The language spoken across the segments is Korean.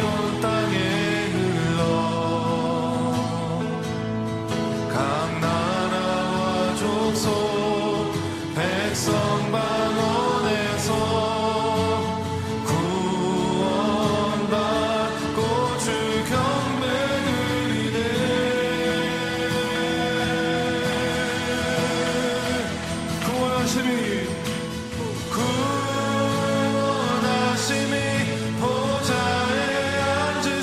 온 땅에 흘러 각 나라와 족속 백성 방언에서 구원받고 주 경배 드리네. 구원하심이 보좌에 앉으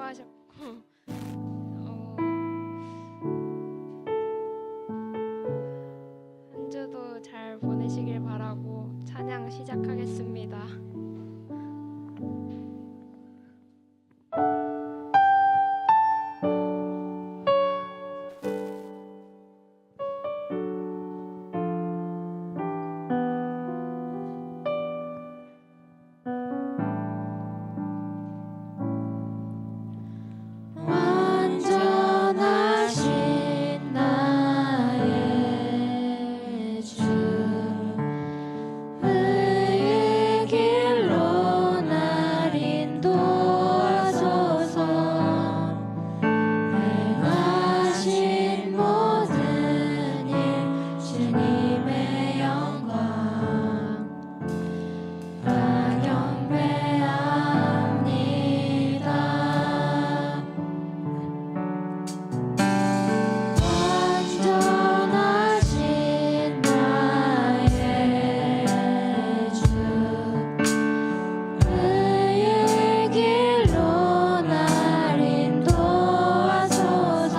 수고하셨고 한 주도 잘 보내시길 바라고 찬양 시작하겠습니다. 완전하신 나의 주 의의 길로 날 인도하소서 행하신 모든 일 주님의 영광 다 경배합니다. 완전하신 나의 주 의의 길로 날 인도하소서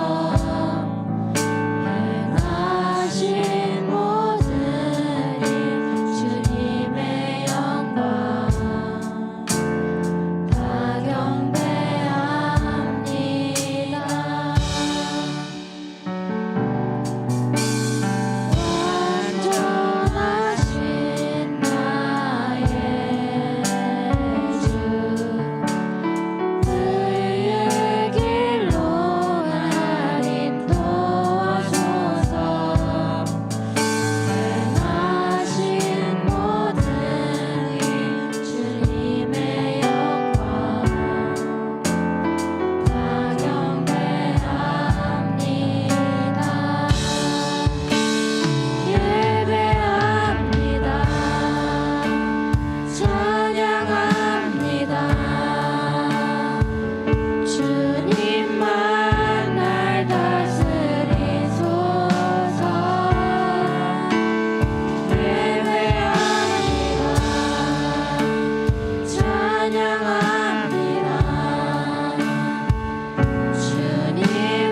행하신 모든 일 주님의 영광 다 경배합니다. 완전하신 나의 주 의의 길로 날 인도하소서 행하신 모든 일 주님의 영광 다 경배합니다. 예배합니다. 찬양합니다. 주님만 날 다스리소서. 예배합니다. 찬양합니다. 주님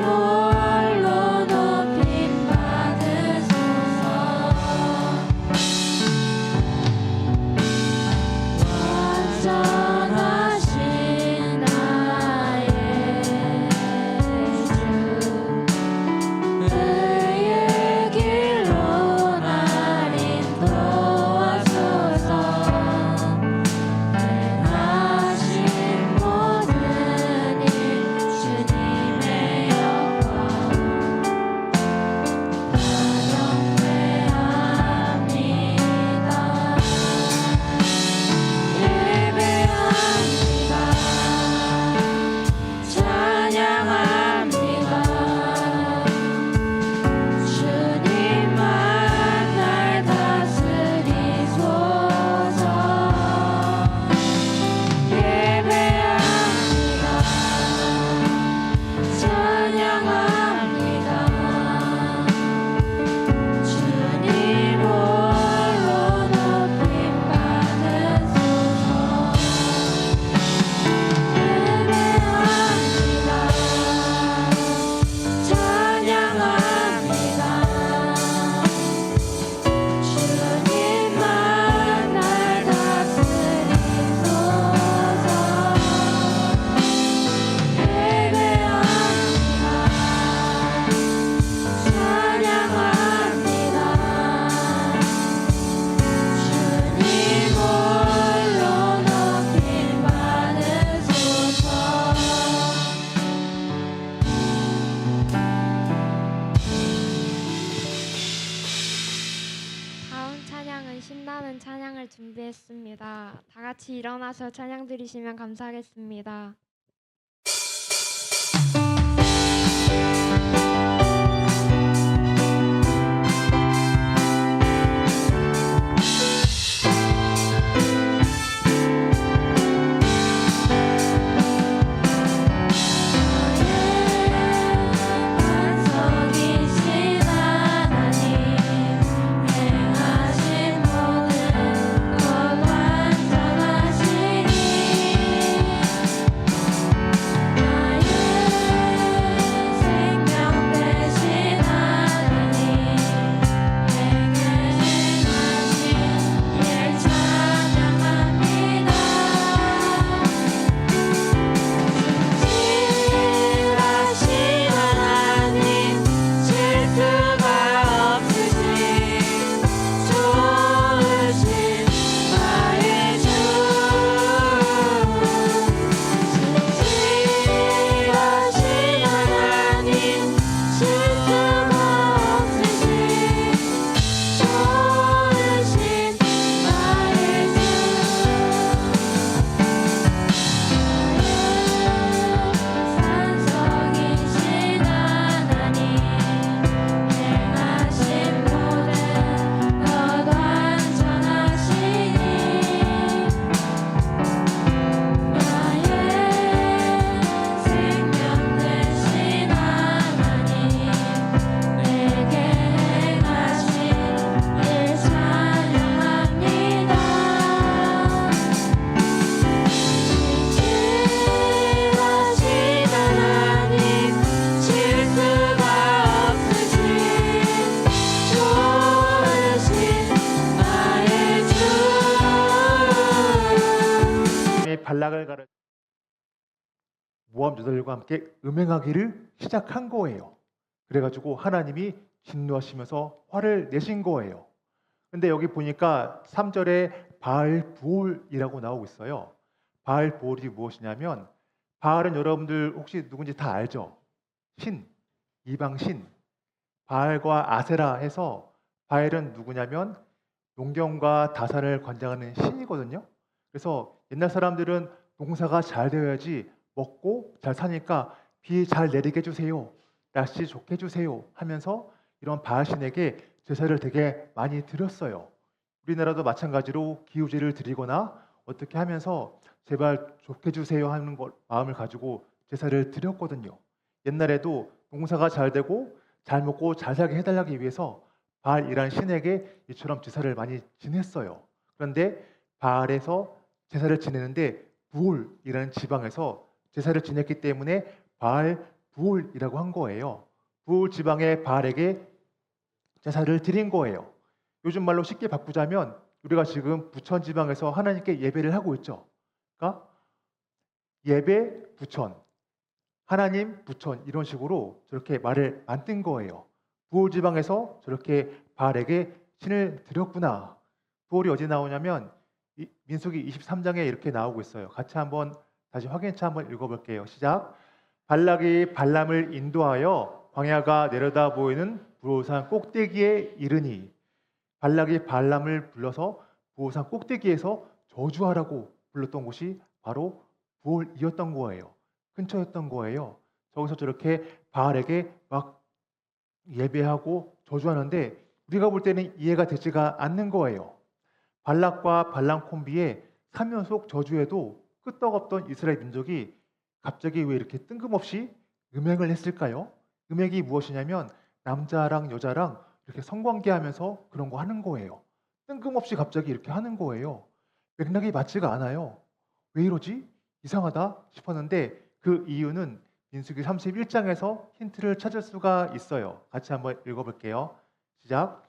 홀로 높임 받으소서. 완전하신 나의 주 의의 길로 날 인도하소서 행하신 모든 일 주님의 영광 다 경배합니다. 예배합니다. 찬양합니다. 주님만 날 다스리소서. 예배합니다. 찬양합니다. 주님 홀로 높임 받으소서. 예배합니다. 찬양합니다. 주님만 날 다스리소서. 다음 찬양은 신나는 찬양을 준비했습니다. 다 같이 일어나서 찬양 드리시면 감사하겠습니다. 완성이신 하나님 행하신 모든 것 완전하시니 대학을 가르 모함 저들과 함께 음행하기를 시작한 거예요. 그래가지고 하나님이 진노하시면서 화를 내신 거예요. 근데 여기 보니까 3절에 바알 부올이라고 나오고 있어요. 바알 부올이 무엇이냐면 바알은 여러분들 혹시 누군지 다 알죠? 신, 이방 신. 바알과 아세라 해서 바알은 누구냐면 농경과 다산을 관장하는 신이거든요. 그래서 옛날 사람들은 농사가 잘 되어야지 먹고 잘 사니까 비 잘 내리게 해주세요, 날씨 좋게 해주세요 하면서 이런 바알 신에게 제사를 되게 많이 드렸어요. 우리나라도 마찬가지로 기우제를 드리거나 어떻게 하면서 제발 좋게 해주세요 하는 마음을 가지고 제사를 드렸거든요. 옛날에도 농사가 잘 되고 잘 먹고 잘 살게 해달라기 위해서 바알이란 신에게 이처럼 제사를 많이 지냈어요. 그런데 바알에서 제사를 지내는데 부올이라는 지방에서 제사를 지냈기 때문에 바알 부올이라고 한 거예요. 부올 지방의 바알에게 제사를 드린 거예요. 요즘 말로 쉽게 바꾸자면 우리가 지금 부천 지방에서 하나님께 예배를 하고 있죠. 그러니까 예배 부천, 하나님 부천 이런 식으로 저렇게 말을 만든 거예요. 부올 지방에서 저렇게 바알에게 신을 드렸구나. 부올이 어디 나오냐면 민수기 23장에 이렇게 나오고 있어요. 같이 한번 다시 확인차 한번 읽어볼게요. 시작. 발락이 발람을 인도하여 광야가 내려다 보이는 부올산 꼭대기에 이르니, 발락이 발람을 불러서 부올산 꼭대기에서 저주하라고 불렀던 곳이 바로 부올이었던 거예요. 근처였던 거예요. 저기서 저렇게 바알에게 막 예배하고 저주하는데 우리가 볼 때는 이해가 되지가 않는 거예요. 발락과 발람 콤비의 3연속 저주에도 끄떡없던 이스라엘 민족이 갑자기 왜 이렇게 뜬금없이 음행을 했을까요? 음행이 무엇이냐면 남자랑 여자랑 이렇게 성관계하면서 그런 거 하는 거예요. 뜬금없이 갑자기 이렇게 하는 거예요. 맥락이 맞지가 않아요. 왜 이러지? 이상하다 싶었는데 그 이유는 민수기 31장에서 힌트를 찾을 수가 있어요. 같이 한번 읽어볼게요. 시작.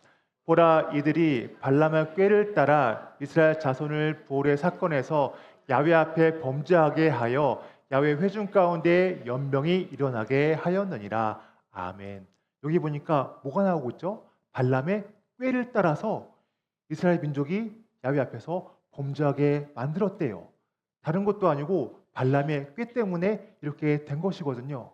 보라, 이들이 발람의 꾀를 따라 이스라엘 자손을 부올의 사건에서 야훼 앞에 범죄하게 하여 야훼 회중 가운데 연병이 일어나게 하였느니라. 아멘. 여기 보니까 뭐가 나오고 있죠? 발람의 꾀를 따라서 이스라엘 민족이 야훼 앞에서 범죄하게 만들었대요. 다른 것도 아니고 발람의 꾀 때문에 이렇게 된 것이거든요.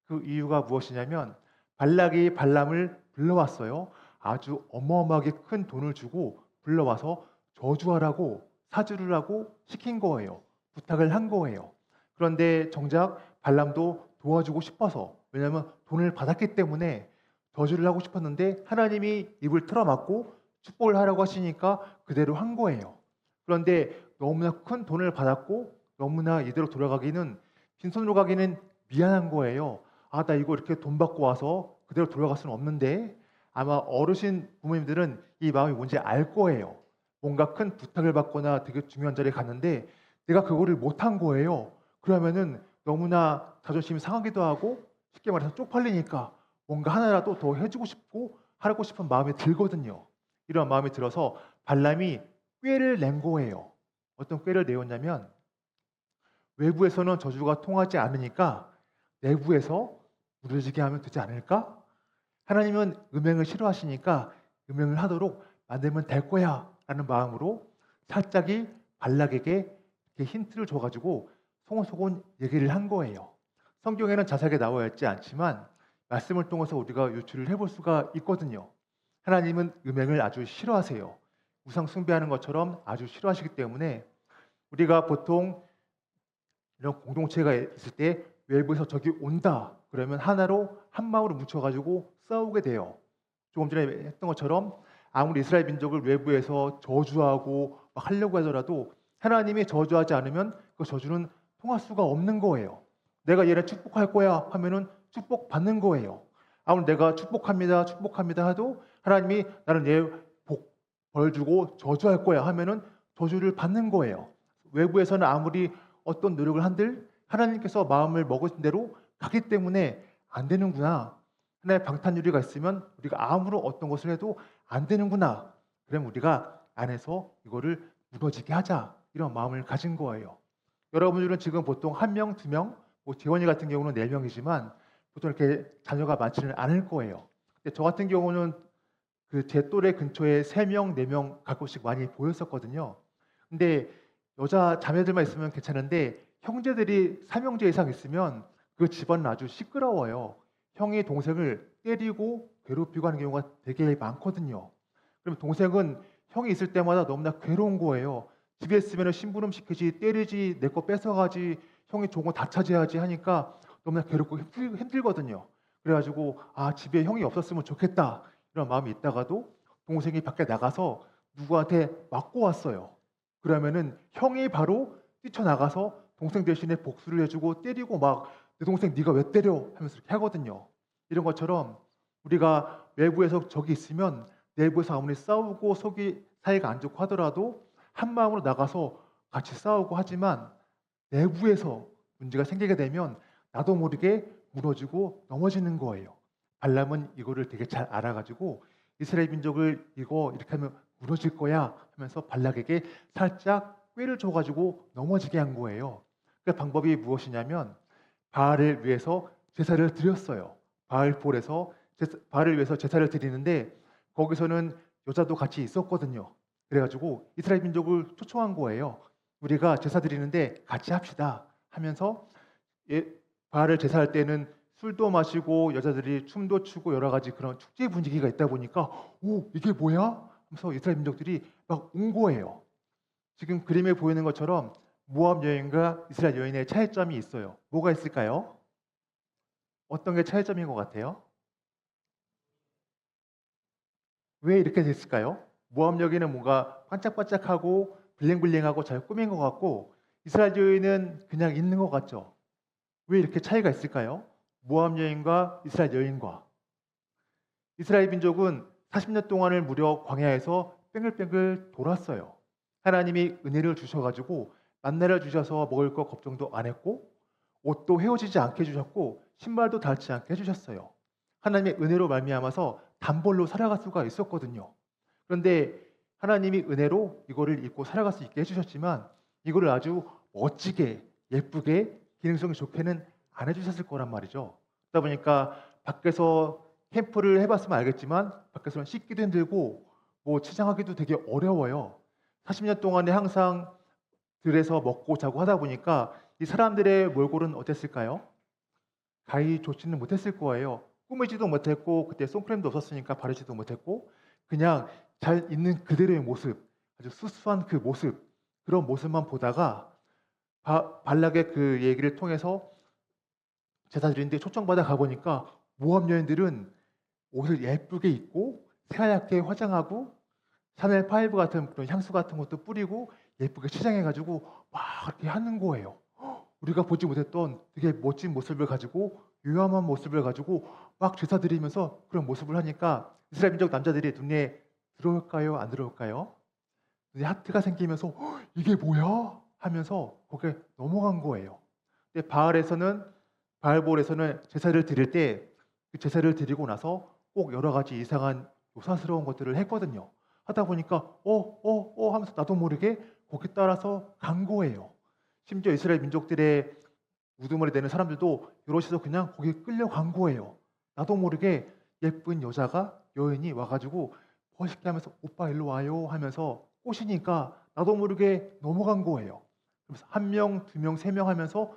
그 이유가 무엇이냐면 발락이 발람을 불러왔어요. 아주 어마어마하게 큰 돈을 주고 불러와서 저주하라고, 사주를 하고 시킨 거예요. 부탁을 한 거예요. 그런데 정작 발람도 도와주고 싶어서, 왜냐하면 돈을 받았기 때문에 저주를 하고 싶었는데 하나님이 입을 틀어막고 축복을 하라고 하시니까 그대로 한 거예요. 그런데 너무나 큰 돈을 받았고 너무나 이대로 돌아가기는, 빈손으로 가기는 미안한 거예요. 아, 나 이거 이렇게 돈 받고 와서 그대로 돌아갈 수는 없는데. 아마 어르신 부모님들은 이 마음이 뭔지 알 거예요. 뭔가 큰 부탁을 받거나 되게 중요한 자리에 갔는데 내가 그거를 못한 거예요. 그러면은 너무나 자존심이 상하기도 하고, 쉽게 말해서 쪽팔리니까 뭔가 하나라도 더 해주고 싶고 하고 싶은 마음이 들거든요. 이런 마음이 들어서 발람이 꾀를 낸 거예요. 어떤 꾀를 내었냐면, 외부에서는 저주가 통하지 않으니까 내부에서 무너지게 하면 되지 않을까? 하나님은 음행을 싫어하시니까 음행을 하도록 만들면 될 거야 라는 마음으로 살짝이 발락에게 이렇게 힌트를 줘가지고 소곤소곤 얘기를 한 거예요. 성경에는 자세하게 나와 있지 않지만 말씀을 통해서 우리가 유추를 해볼 수가 있거든요. 하나님은 음행을 아주 싫어하세요. 우상 숭배하는 것처럼 아주 싫어하시기 때문에 우리가 보통 이런 공동체가 있을 때 외부에서 적이 온다 그러면 하나로 한 마음으로 뭉쳐가지고 싸우게 돼요. 조금 전에 했던 것처럼 아무리 이스라엘 민족을 외부에서 저주하고 막 하려고 하더라도 하나님이 저주하지 않으면 그 저주는 통할 수가 없는 거예요. 내가 얘를 축복할 거야 하면은 축복 받는 거예요. 아무리 내가 축복합니다 해도 하나님이 나는 얘 벌 주고 저주할 거야 하면은 저주를 받는 거예요. 외부에서는 아무리 어떤 노력을 한들 하나님께서 마음을 먹으신 대로 가기 때문에 안 되는구나. 하나의 방탄유리가 있으면 우리가 아무런 어떤 것을 해도 안 되는구나. 그럼 우리가 안에서 이거를 무너지게 하자. 이런 마음을 가진 거예요. 여러분들은 지금 보통 한 명, 두 명, 뭐 재원이 같은 경우는 네 명이지만 보통 이렇게 자녀가 많지는 않을 거예요. 근데 저 같은 경우는 그 제 또래 근처에 세 명, 네 명 가끔씩 많이 보였었거든요. 근데 여자 자매들만 있으면 괜찮은데 형제들이 삼형제 이상 있으면 그 집안은 아주 시끄러워요. 형이 동생을 때리고 괴롭히고 하는 경우가 되게 많거든요. 그럼 동생은 형이 있을 때마다 너무나 괴로운 거예요. 집에 있으면 심부름 시키지, 때리지, 내 거 뺏어가지, 형이 좋은 거 다 차지하지 하니까 너무나 괴롭고 힘들거든요. 그래가지고 집에 형이 없었으면 좋겠다 이런 마음이 있다가도 동생이 밖에 나가서 누구한테 맞고 왔어요. 그러면은 형이 바로 뛰쳐나가서 동생 대신에 복수를 해주고 때리고 막 내 동생 네가 왜 때려 하면서 이렇게 하거든요. 이런 것처럼 우리가 외부에서 적이 있으면 내부에서 아무리 싸우고 속이 사이가 안 좋고 하더라도 한 마음으로 나가서 같이 싸우고 하지만 내부에서 문제가 생기게 되면 나도 모르게 무너지고 넘어지는 거예요. 발람은 이거를 되게 잘 알아가지고 이스라엘 민족을 이거 이렇게 하면 무너질 거야 하면서 발락에게 살짝 꾀를 줘가지고 넘어지게 한 거예요. 그 방법이 무엇이냐면 바알을 위해서 제사를 드렸어요. 바알을 위해서 제사를 드리는데 거기서는 여자도 같이 있었거든요. 그래가지고 이스라엘 민족을 초청한 거예요. 우리가 제사 드리는데 같이 합시다 하면서 바알을 제사할 때는 술도 마시고 여자들이 춤도 추고 여러 가지 그런 축제 분위기가 있다 보니까 오 이게 뭐야? 하면서 이스라엘 민족들이 막 온 거예요. 지금 그림에 보이는 것처럼 모압 여인과 이스라엘 여인의 차이점이 있어요. 뭐가 있을까요? 어떤 게 차이점인 것 같아요? 왜 이렇게 됐을까요? 모압 여인은 뭔가 반짝반짝하고 블링블링하고 잘 꾸민 것 같고 이스라엘 여인은 그냥 있는 것 같죠. 왜 이렇게 차이가 있을까요? 모압 여인과 이스라엘 여인과 이스라엘 민족은 40년 동안을 무려 광야에서 뺑글뺑글 돌았어요. 하나님이 은혜를 주셔가지고 만나를 주셔서 먹을 거 걱정도 안 했고 옷도 헤어지지 않게 해주셨고 신발도 닳지 않게 해주셨어요. 하나님의 은혜로 말미암아서 단벌로 살아갈 수가 있었거든요. 그런데 하나님이 은혜로 이거를 입고 살아갈 수 있게 해주셨지만 이거를 아주 멋지게 예쁘게 기능성이 좋게는 안 해주셨을 거란 말이죠. 그러다 보니까 밖에서 캠프를 해봤으면 알겠지만 밖에서는 씻기도 힘들고 뭐 치장하기도 되게 어려워요. 40년 동안에 항상 들에서 먹고 자고 하다 보니까 이 사람들의 몰골은 어땠을까요? 가히 좋지는 못했을 거예요. 꾸미지도 못했고 그때 선크림도 없었으니까 바르지도 못했고 그냥 잘 있는 그대로의 모습, 아주 수수한 그 모습, 그런 모습만 보다가 발락의 그 얘기를 통해서 제사 드리는데 초청받아 가보니까 모압 여인들은 옷을 예쁘게 입고 새하얗게 화장하고 샤넬 5 같은 그런 향수 같은 것도 뿌리고 예쁘게 치장해가지고 막 이렇게 하는 거예요. 우리가 보지 못했던 되게 멋진 모습을 가지고 유함한 모습을 가지고 막 제사 드리면서 그런 모습을 하니까 이스라엘 민족 남자들이 눈에 들어올까요? 안 들어올까요? 눈에 하트가 생기면서 이게 뭐야? 하면서 거기에 넘어간 거예요. 근데 바알볼에서는 제사를 드릴 때 그 제사를 드리고 나서 꼭 여러 가지 이상한 요사스러운 것들을 했거든요. 하다 보니까 하면서 나도 모르게 거기 따라서 간 거예요. 심지어 이스라엘 민족들의 우두머리 되는 사람들도 여럿이서 그냥 거기 끌려간 거예요. 나도 모르게 예쁜 여인이 와가지고 멋있게 하면서 오빠 일로 와요 하면서 꼬시니까 나도 모르게 넘어간 거예요. 그래서 한 명, 두 명, 세 명 하면서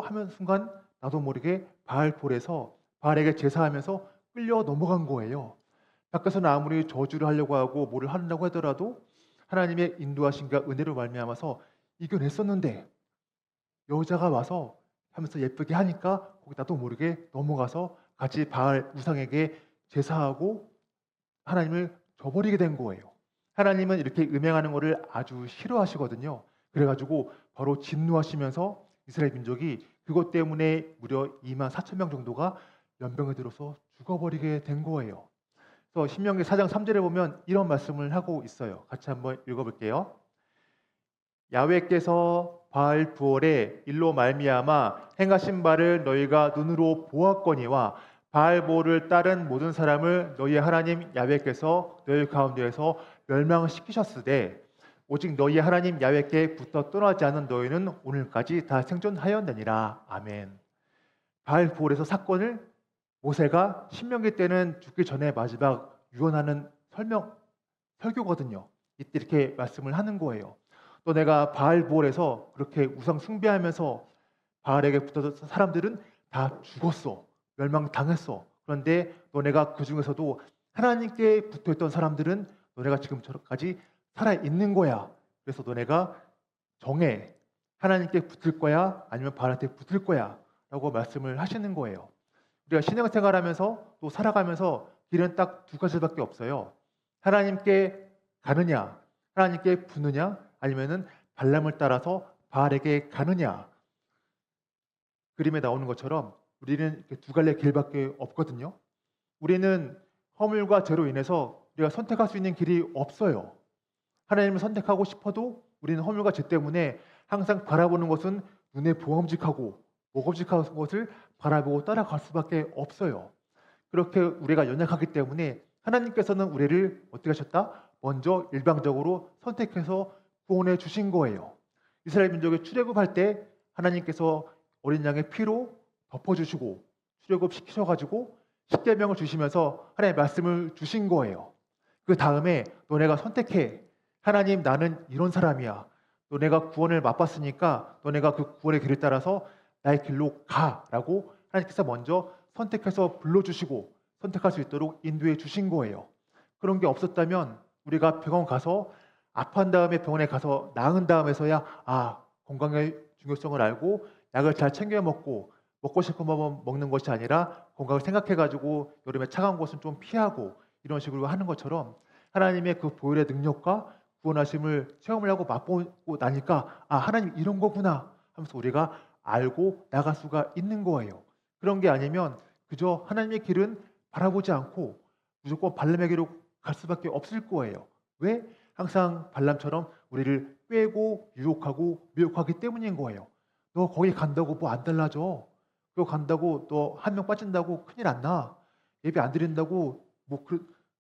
하면 순간 나도 모르게 바알볼에서 바알에게 제사하면서 끌려 넘어간 거예요. 밖에서는 아무리 저주를 하려고 하고 뭐를 하려고 하더라도 하나님의 인도하심과 은혜로 말미암아서 이겨냈었는데 여자가 와서 하면서 예쁘게 하니까 거기 나도 모르게 넘어가서 같이 바알 우상에게 제사하고 하나님을 저버리게 된 거예요. 하나님은 이렇게 음행하는 것을 아주 싫어하시거든요. 그래가지고 바로 진노하시면서 이스라엘 민족이 그것 때문에 무려 24,000명 정도가 연병에 들어서 죽어버리게 된 거예요. 그래서 신명기 4장 3절에 보면 이런 말씀을 하고 있어요. 같이 한번 읽어볼게요. 야훼께서 바알 부올의 일로 말미암아 행하신 바를 너희가 눈으로 보았거니와 바알 부올을 따른 모든 사람을 너희 하나님 야훼께서 너희 가운데에서 멸망시키셨으되 오직 너희 하나님 야훼께 붙어 떠나지 않은 너희는 오늘까지 다 생존하였느니라. 아멘. 바알 부올에서 사건을 모세가 신명기 때는 죽기 전에 마지막 유언하는 설교거든요. 이때 이렇게 말씀을 하는 거예요. 너네가 바알 부올에서 그렇게 우상 숭배하면서 바알에게 붙었던 사람들은 다 죽었어. 멸망당했어. 그런데 너네가 그 중에서도 하나님께 붙어있던 사람들은 너네가 지금까지 살아있는 거야. 그래서 너네가 정해. 하나님께 붙을 거야? 아니면 바알한테 붙을 거야? 라고 말씀을 하시는 거예요. 우리가 신앙생활하면서 또 살아가면서 길은 딱 두 가지밖에 없어요. 하나님께 가느냐, 하나님께 붙느냐, 아니면은 발람을 따라서 바알에게 가느냐. 그림에 나오는 것처럼 우리는 이렇게 두 갈래 길밖에 없거든요. 우리는 허물과 죄로 인해서 우리가 선택할 수 있는 길이 없어요. 하나님을 선택하고 싶어도 우리는 허물과 죄 때문에 항상 바라보는 것은 눈에 보험직하고 먹음직한 것을 바라보고 따라갈 수밖에 없어요. 그렇게 우리가 연약하기 때문에 하나님께서는 우리를 어떻게 하셨다? 먼저 일방적으로 선택해서 구원해 주신 거예요. 이스라엘 민족이 출애굽할 때 하나님께서 어린 양의 피로 덮어주시고 출애굽 시키셔가지고 십계명을 주시면서 하나님의 말씀을 주신 거예요. 그 다음에 너네가 선택해. 하나님, 나는 이런 사람이야. 너네가 구원을 맛봤으니까 너네가 그 구원의 길을 따라서 나의 길로 가라고 하나님께서 먼저 선택해서 불러주시고 선택할 수 있도록 인도해 주신 거예요. 그런 게 없었다면 우리가 병원 가서 아픈 다음에 병원에 가서 나은 다음에서야 건강의 중요성을 알고 약을 잘 챙겨 먹고 싶은 거 먹는 것이 아니라 건강을 생각해가지고 여름에 차가운 곳은 좀 피하고 이런 식으로 하는 것처럼 하나님의 그 보혈의 능력과 구원하심을 체험을 하고 맛보고 나니까 하나님 이런 거구나 하면서 우리가 알고 나갈 수가 있는 거예요. 그런 게 아니면 그저 하나님의 길은 바라보지 않고 무조건 발람의 길로 갈 수밖에 없을 거예요. 왜? 항상 발람처럼 우리를 꿰고 유혹하고 미혹하기 때문인 거예요. 너 거기 간다고 뭐 안 달라져. 그거 간다고 너 한 명 빠진다고 큰일 안 나. 예배 안 드린다고 뭐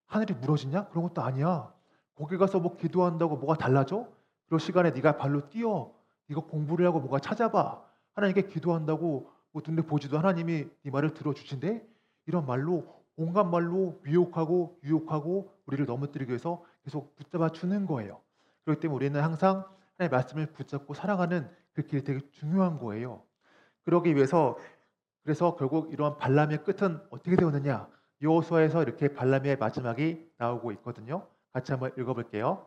하늘이 무너지냐? 그런 것도 아니야. 거기 가서 뭐 기도한다고 뭐가 달라져? 그런 시간에 네가 발로 뛰어. 네가 공부를 하고 뭐가 찾아봐. 하나님께 기도한다고 뭐 눈에 보지도 하나님이 네 말을 들어주신대? 이런 말로 온갖 말로 미혹하고 유혹하고 우리를 넘어뜨리기 위해서 계속 붙잡아 주는 거예요. 그렇기 때문에 우리는 항상 하나님의 말씀을 붙잡고 살아가는 그 길이 되게 중요한 거예요. 그러기 위해서 그래서 결국 이러한 발람의 끝은 어떻게 되었느냐? 여호수아에서 이렇게 발람의 마지막이 나오고 있거든요. 같이 한번 읽어볼게요.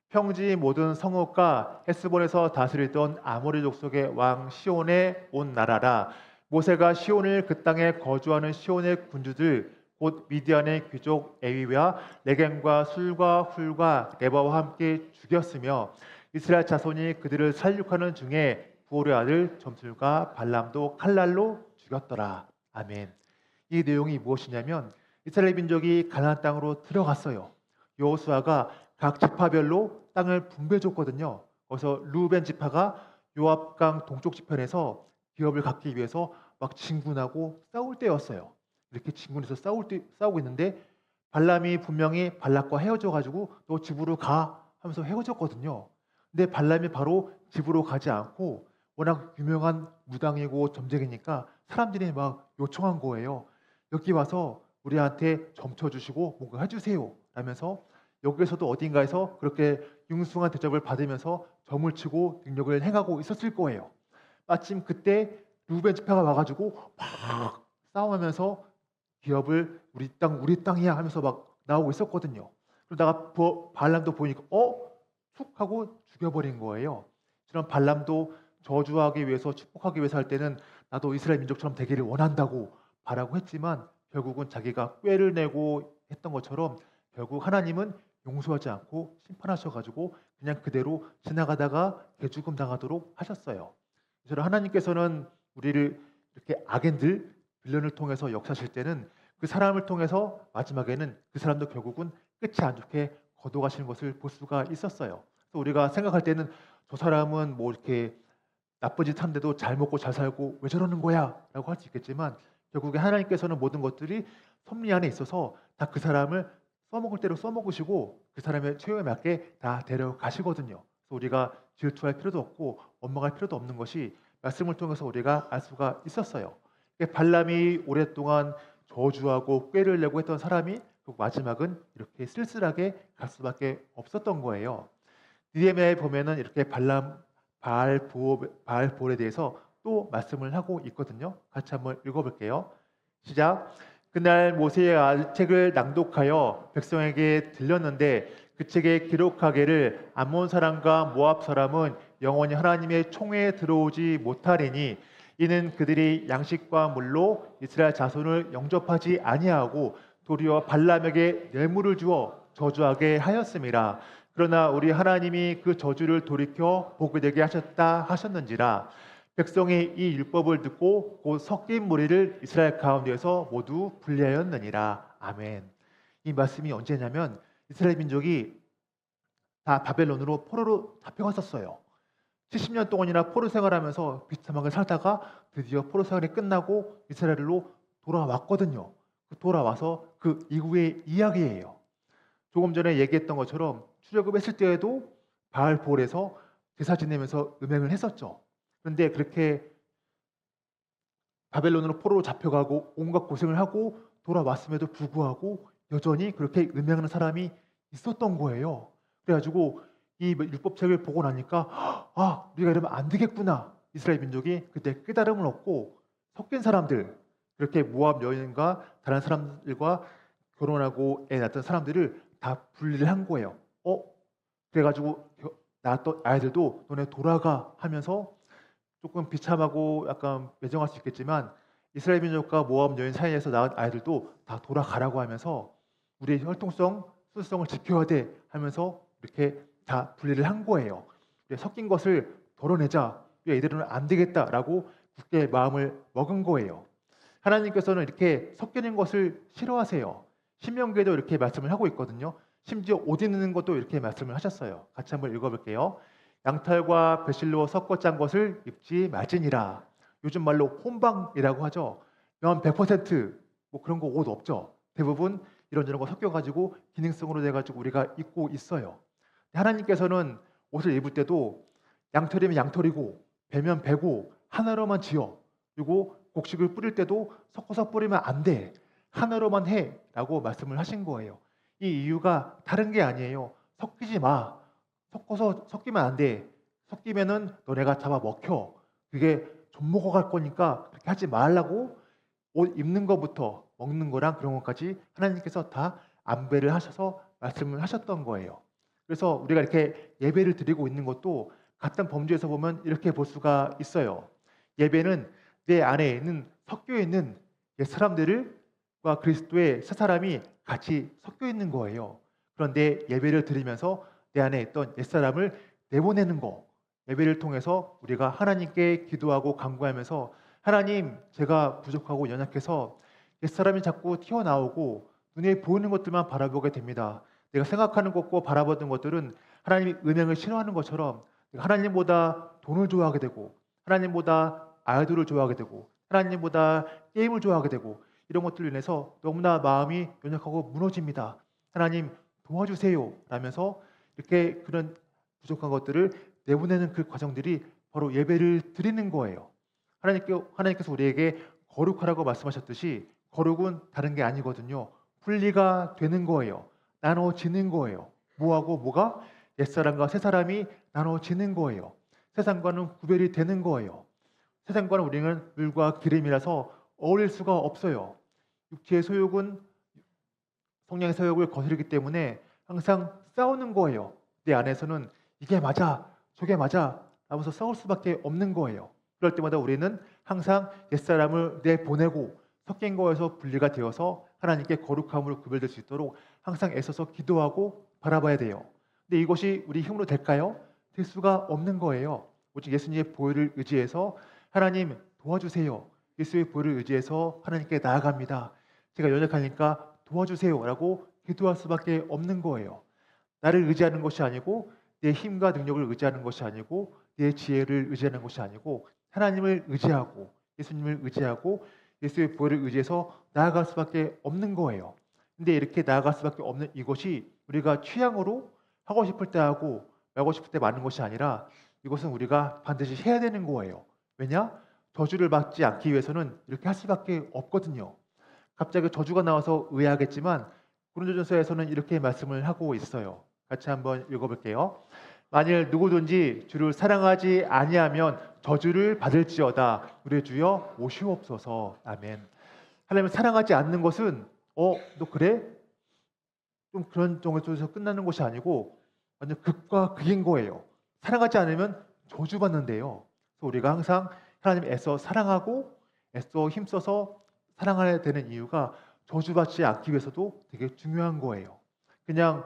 평지 모든 성읍과 헤스본에서 다스리던 아모리 족속의 왕 시온에 온 나라라. 모세가 시온을 그 땅에 거주하는 시온의 군주들 곧 미디안의 귀족 에위와 레겜과 술과 훌과 레바와 함께 죽였으며 이스라엘 자손이 그들을 살육하는 중에 부올의 아들 점술과 발람도 칼날로 죽였더라. 아멘. 이 내용이 무엇이냐면 이스라엘 민족이 가나안 땅으로 들어갔어요. 여호수아가 각 지파별로 땅을 분배해줬거든요. 그래서 루벤 지파가 요압강 동쪽 지편에서 기업을 갖기 위해서 막 진군하고 싸울 때였어요. 이렇게 진군해서 싸우고 있는데 발람이 분명히 발락과 헤어져가지고 너 집으로 가 하면서 헤어졌거든요. 근데 발람이 바로 집으로 가지 않고 워낙 유명한 무당이고 점쟁이니까 사람들이 막 요청한 거예요. 여기 와서 우리한테 점쳐주시고 뭔가 해주세요 라면서 여기에서도 어딘가에서 그렇게 융숭한 대접을 받으면서 점을 치고 능력을 행하고 있었을 거예요. 마침 그때 루벤 지파가 와가지고 막 싸우면서 기업을 우리 땅이야 하면서 막 나오고 있었거든요. 그러다가 발람도 보니까 툭 하고 죽여버린 거예요. 저런 발람도 저주하기 위해서 축복하기 위해서 할 때는 나도 이스라엘 민족처럼 되기를 원한다고 바라고 했지만 결국은 자기가 꾀를 내고 했던 것처럼 결국 하나님은 용서하지 않고 심판하셔가지고 그냥 그대로 지나가다가 개죽음 당하도록 하셨어요. 그래서 하나님께서는 우리를 이렇게 악인들, 빌런을 통해서 역사하실 때는 그 사람을 통해서 마지막에는 그 사람도 결국은 끝이 안 좋게 거둬가시는 것을 볼 수가 있었어요. 또 우리가 생각할 때는 저 사람은 뭐 이렇게 나쁜 짓 하는데도 잘 먹고 잘 살고 왜 저러는 거야? 라고 할 수 있겠지만 결국에 하나님께서는 모든 것들이 섭리 안에 있어서 다 그 사람을 써먹을 대로 써먹으시고 그 사람의 처형에 맞게 다 데려가시거든요. 그래서 우리가 질투할 필요도 없고 원망할 필요도 없는 것이 말씀을 통해서 우리가 알 수가 있었어요. 발람이 오랫동안 저주하고 꾀를 내고 했던 사람이 그 마지막은 이렇게 쓸쓸하게 갈 수밖에 없었던 거예요. 느헤미야에 보면은 이렇게 바알볼에 대해서 또 말씀을 하고 있거든요. 같이 한번 읽어볼게요. 시작. 그날 모세의 책을 낭독하여 백성에게 들렸는데 그 책에 기록하기를 암몬 사람과 모압 사람은 영원히 하나님의 총회에 들어오지 못하리니 이는 그들이 양식과 물로 이스라엘 자손을 영접하지 아니하고 도리어 발람에게 뇌물을 주어 저주하게 하였음이라. 그러나 우리 하나님이 그 저주를 돌이켜 복이 되게 하셨다 하셨는지라. 백성이 이 율법을 듣고 곧 섞인 무리를 이스라엘 가운데에서 모두 분리하였느니라. 아멘. 이 말씀이 언제냐면 이스라엘 민족이 다 바벨론으로 포로로 잡혀갔었어요. 70년 동안이나 포로 생활하면서 비참하게 살다가 드디어 포로 생활이 끝나고 이스라엘로 돌아왔거든요. 돌아와서 그 이후의 이야기예요. 조금 전에 얘기했던 것처럼 출애굽했을 때에도 바알볼에서 제사 지내면서 음행을 했었죠. 그런데 그렇게 바벨론으로 포로로 잡혀가고 온갖 고생을 하고 돌아왔음에도 불구하고 여전히 그렇게 음행하는 사람이 있었던 거예요. 그래가지고 이 율법책을 보고 나니까 우리가 이러면 안 되겠구나. 이스라엘 민족이 그때 깨달음을 얻고 섞인 사람들, 그렇게 모압 여인과 다른 사람들과 결혼하고 애 낳았던 사람들을 다 분리를 한 거예요. 그래가지고 낳았던 아이들도 너네 돌아가 하면서 조금 비참하고 약간 매정할 수 있겠지만 이스라엘 민족과 모압 여인 사이에서 낳은 아이들도 다 돌아가라고 하면서 우리의 혈통성, 수성을 지켜야 돼 하면서 이렇게 다 분리를 한 거예요. 섞인 것을 덜어내자. 이대로는 안 되겠다라고 굳게 마음을 먹은 거예요. 하나님께서는 이렇게 섞이는 것을 싫어하세요. 신명기에도 이렇게 말씀을 하고 있거든요. 심지어 옷 입는 것도 이렇게 말씀을 하셨어요. 같이 한번 읽어볼게요. 양털과 배실로 섞어 짠 것을 입지 말지니라. 요즘 말로 혼방이라고 하죠. 면 100%뭐 그런 거 옷 없죠. 대부분 이런저런 거 섞여가지고 기능성으로 돼가지고 우리가 입고 있어요. 하나님께서는 옷을 입을 때도 양털이면 양털이고 배면 배고 하나로만 지어. 그리고 곡식을 뿌릴 때도 섞어서 뿌리면 안 돼. 하나로만 해 라고 말씀을 하신 거예요. 이 이유가 다른 게 아니에요. 섞이지 마. 섞이면 안 돼. 섞이면은 너네가 잡아먹혀. 그게 좀 먹어갈 거니까 그렇게 하지 말라고 옷 입는 것부터 먹는 거랑 그런 것까지 하나님께서 다 안배를 하셔서 말씀을 하셨던 거예요. 그래서 우리가 이렇게 예배를 드리고 있는 것도 같은 범주에서 보면 이렇게 볼 수가 있어요. 예배는 내 안에 있는 섞여 있는 사람들과 그리스도의 세 사람이 같이 섞여 있는 거예요. 그런데 예배를 드리면서 내 안에 있던 옛사람을 내보내는 거, 예배를 통해서 우리가 하나님께 기도하고 간구하면서 하나님, 제가 부족하고 연약해서 옛사람이 자꾸 튀어나오고 눈에 보이는 것들만 바라보게 됩니다. 내가 생각하는 것과 바라보는 것들은 하나님이 음행을 싫어하는 것처럼 하나님보다 돈을 좋아하게 되고 하나님보다 아이돌을 좋아하게 되고 하나님보다 게임을 좋아하게 되고 이런 것들로 인해서 너무나 마음이 연약하고 무너집니다. 하나님 도와주세요 라면서 이렇게 그런 부족한 것들을 내보내는 그 과정들이 바로 예배를 드리는 거예요. 하나님께서 우리에게 거룩하라고 말씀하셨듯이 거룩은 다른 게 아니거든요. 분리가 되는 거예요. 나눠지는 거예요. 뭐하고 뭐가? 옛사람과 새사람이 나눠지는 거예요. 세상과는 구별이 되는 거예요. 세상과는 우리는 물과 기름이라서 어울릴 수가 없어요. 육체의 소욕은 성령의 소욕을 거스르기 때문에 항상 싸우는 거예요. 내 안에서는 이게 맞아, 저게 맞아 하면서 싸울 수밖에 없는 거예요. 그럴 때마다 우리는 항상 옛사람을 내보내고 섞인 거에서 분리가 되어서 하나님께 거룩함으로 구별될 수 있도록 항상 애써서 기도하고 바라봐야 돼요. 근데 이것이 우리 힘으로 될까요? 될 수가 없는 거예요. 오직 예수님의 보혈을 의지해서 하나님 도와주세요. 예수의 보혈을 의지해서 하나님께 나아갑니다. 제가 연약하니까 도와주세요 라고 기도할 수밖에 없는 거예요. 나를 의지하는 것이 아니고 내 힘과 능력을 의지하는 것이 아니고 내 지혜를 의지하는 것이 아니고 하나님을 의지하고 예수님을 의지하고 예수의 보혈을 의지해서 나아갈 수밖에 없는 거예요. 근데 이렇게 나아갈 수밖에 없는 이것이 우리가 취향으로 하고 싶을 때 하고 말고 싶을 때 마는 것이 아니라 이것은 우리가 반드시 해야 되는 거예요. 왜냐? 저주를 받지 않기 위해서는 이렇게 할 수밖에 없거든요. 갑자기 저주가 나와서 의아하겠지만 고린도전서에서는 이렇게 말씀을 하고 있어요. 같이 한번 읽어볼게요. 만일 누구든지 주를 사랑하지 아니하면 저주를 받을지어다. 우리 주여 오시옵소서. 아멘. 하나님을 사랑하지 않는 것은 너 그래? 좀 그런 정도에서 끝나는 것이 아니고 완전 극과 극인 거예요. 사랑하지 않으면 저주받는데요. 그래서 우리가 항상 하나님 애써 사랑하고 애써 힘써서 사랑해야 되는 이유가 저주받지 않기 위해서도 되게 중요한 거예요. 그냥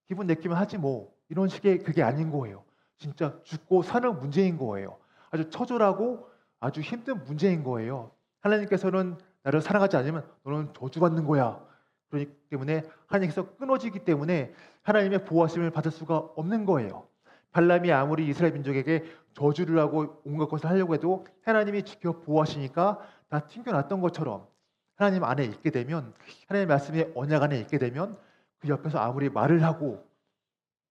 기분 내키면 하지 뭐 이런 식의 그게 아닌 거예요. 진짜 죽고 사는 문제인 거예요. 아주 처절하고 아주 힘든 문제인 거예요. 하나님께서는 나를 사랑하지 않으면 너는 저주받는 거야. 그렇기 때문에 하나님께서 끊어지기 때문에 하나님의 보호하심을 받을 수가 없는 거예요. 발람이 아무리 이스라엘 민족에게 저주를 하고 온갖 것을 하려고 해도 하나님이 지켜 보호하시니까 다 튕겨났던 것처럼 하나님 안에 있게 되면 하나님의 말씀의 언약 안에 있게 되면 그 옆에서 아무리 말을 하고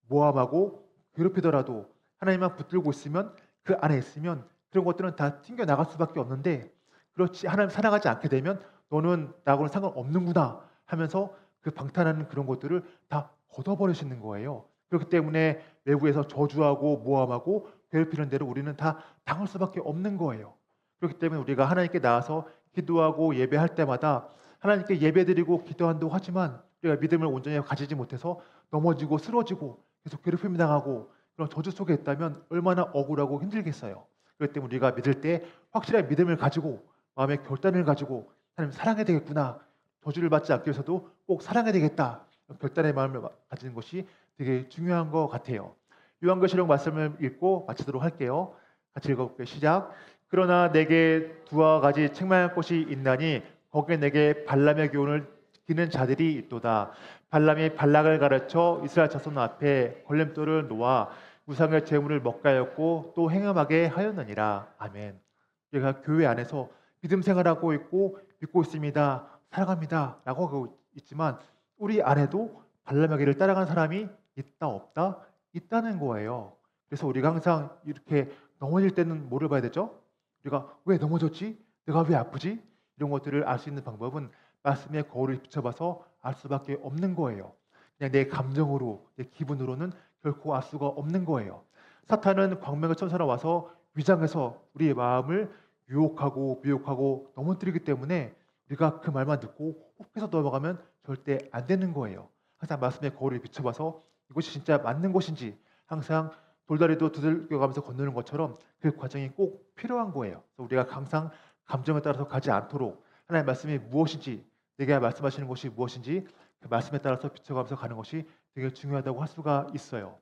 모함하고 괴롭히더라도 하나님만 붙들고 있으면 그 안에 있으면 그런 것들은 다 튕겨나갈 수밖에 없는데 그렇지 하나님 사랑하지 않게 되면 너는 나하고는 상관없는구나 하면서 그 방탄하는 그런 것들을 다 걷어버리시는 거예요. 그렇기 때문에 외부에서 저주하고 모함하고 괴롭히는 대로 우리는 다 당할 수밖에 없는 거예요. 그렇기 때문에 우리가 하나님께 나와서 기도하고 예배할 때마다 하나님께 예배드리고 기도한다고 하지만 우리가 믿음을 온전히 가지지 못해서 넘어지고 쓰러지고 계속 괴롭힘 당하고 그런 저주 속에 있다면 얼마나 억울하고 힘들겠어요. 그렇기 때문에 우리가 믿을 때 확실한 믿음을 가지고 마음의 결단을 가지고 하나님 사랑해야 되겠구나. 저주를 받지 않기 위해서도 꼭 사랑해야 되겠다. 결단의 마음을 가지는 것이 되게 중요한 것 같아요. 요한계시록 말씀을 읽고 마치도록 할게요. 같이 읽어볼게요. 시작. 그러나 내게 두어 가지 책망할 것이 있나니 거기에 내게 발람의 교훈을 지키는 자들이 있도다. 발람이 발락을 가르쳐 이스라엘 자손 앞에 걸림돌을 놓아 우상의 제물을 먹가였고 또 행음하게 하였느니라. 아멘. 우리가 교회 안에서 믿음 생활하고 있고 믿고 있습니다. 사랑합니다. 라고 하고 있지만 우리 안에도 발람의 길을 따라가는 사람이 있다 없다? 있다는 거예요. 그래서 우리가 항상 이렇게 넘어질 때는 뭐를 봐야 되죠? 우리가 왜 넘어졌지? 내가 왜 아프지? 이런 것들을 알 수 있는 방법은 말씀의 거울을 비춰봐서 알 수밖에 없는 거예요. 그냥 내 감정으로, 내 기분으로는 결코 알 수가 없는 거예요. 사탄은 광명의 천사로 와서 위장해서 우리의 마음을 유혹하고 미혹하고 넘어뜨리기 때문에 우리가 그 말만 듣고 혹해서 넘어가면 절대 안 되는 거예요. 항상 말씀의 거울을 비춰봐서 이것이 진짜 맞는 것인지 항상 돌다리도 두들겨가면서 건너는 것처럼 그 과정이 꼭 필요한 거예요. 그래서 우리가 항상 감정에 따라서 가지 않도록 하나님의 말씀이 무엇인지 내게 말씀하시는 것이 무엇인지 그 말씀에 따라서 비춰가면서 가는 것이 되게 중요하다고 할 수가 있어요.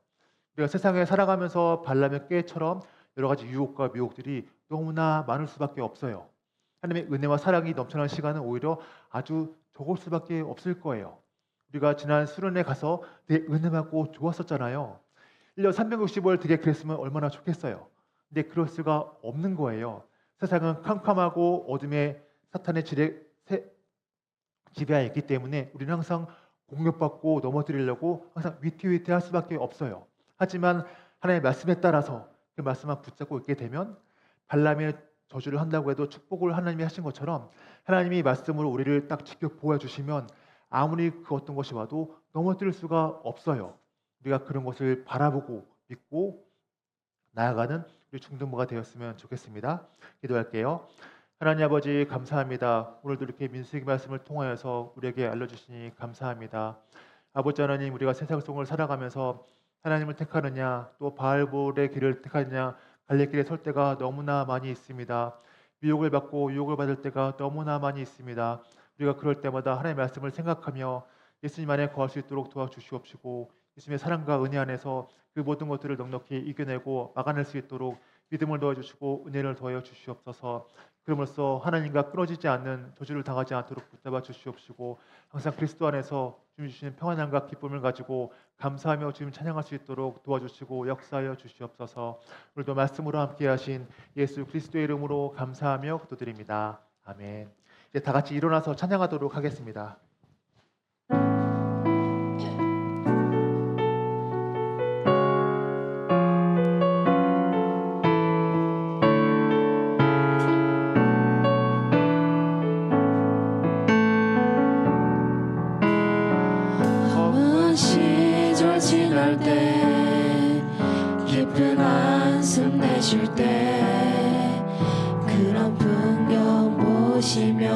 우리가 세상에 살아가면서 발람의 꾀처럼 여러 가지 유혹과 미혹들이 너무나 많을 수밖에 없어요. 하나님의 은혜와 사랑이 넘쳐나는 시간은 오히려 아주 적을 수밖에 없을 거예요. 우리가 지난 수련회 가서 되게 은혜받고 좋았었잖아요. 1년 365일 되게 그랬으면 얼마나 좋겠어요. 근데 그럴 수가 없는 거예요. 세상은 캄캄하고 어둠의 사탄의 지배하에 있기 때문에 우리는 항상 공격받고 넘어뜨리려고 항상 위태위태할 수밖에 없어요. 하지만 하나님의 말씀에 따라서 그 말씀만 붙잡고 있게 되면 발람의 저주를 한다고 해도 축복을 하나님이 하신 것처럼 하나님이 말씀으로 우리를 딱 지켜 보여주시면 아무리 그 어떤 것이 와도 넘어뜨릴 수가 없어요. 우리가 그런 것을 바라보고 믿고 나아가는 우리 중등부가 되었으면 좋겠습니다. 기도할게요. 하나님 아버지 감사합니다. 오늘도 이렇게 민수기 말씀을 통하여서 우리에게 알려주시니 감사합니다. 아버지 하나님, 우리가 세상 속을 살아가면서 하나님을 택하느냐 또 바알볼의 길을 택하느냐 갈래길에 설 때가 너무나 많이 있습니다. 미혹을 받고 유혹을 받을 때가 너무나 많이 있습니다. 우리가 그럴 때마다 하나님의 말씀을 생각하며 예수님 안에 거할 수 있도록 도와주시옵시고 예수님의 사랑과 은혜 안에서 그 모든 것들을 넉넉히 이겨내고 막아낼 수 있도록 믿음을 도와주시고 은혜를 더하여 주시옵소서. 그럼으로써 하나님과 끊어지지 않는 저주를 당하지 않도록 붙잡아 주시옵시고 항상 그리스도 안에서 주님 주시는 평안함과 기쁨을 가지고 감사하며 주님 찬양할 수 있도록 도와주시고 역사하여 주시옵소서. 오늘도 말씀으로 함께하신 예수 그리스도의 이름으로 감사하며 기도드립니다. 아멘. 이제 다 같이 일어나서 찬양하도록 하겠습니다. 오시며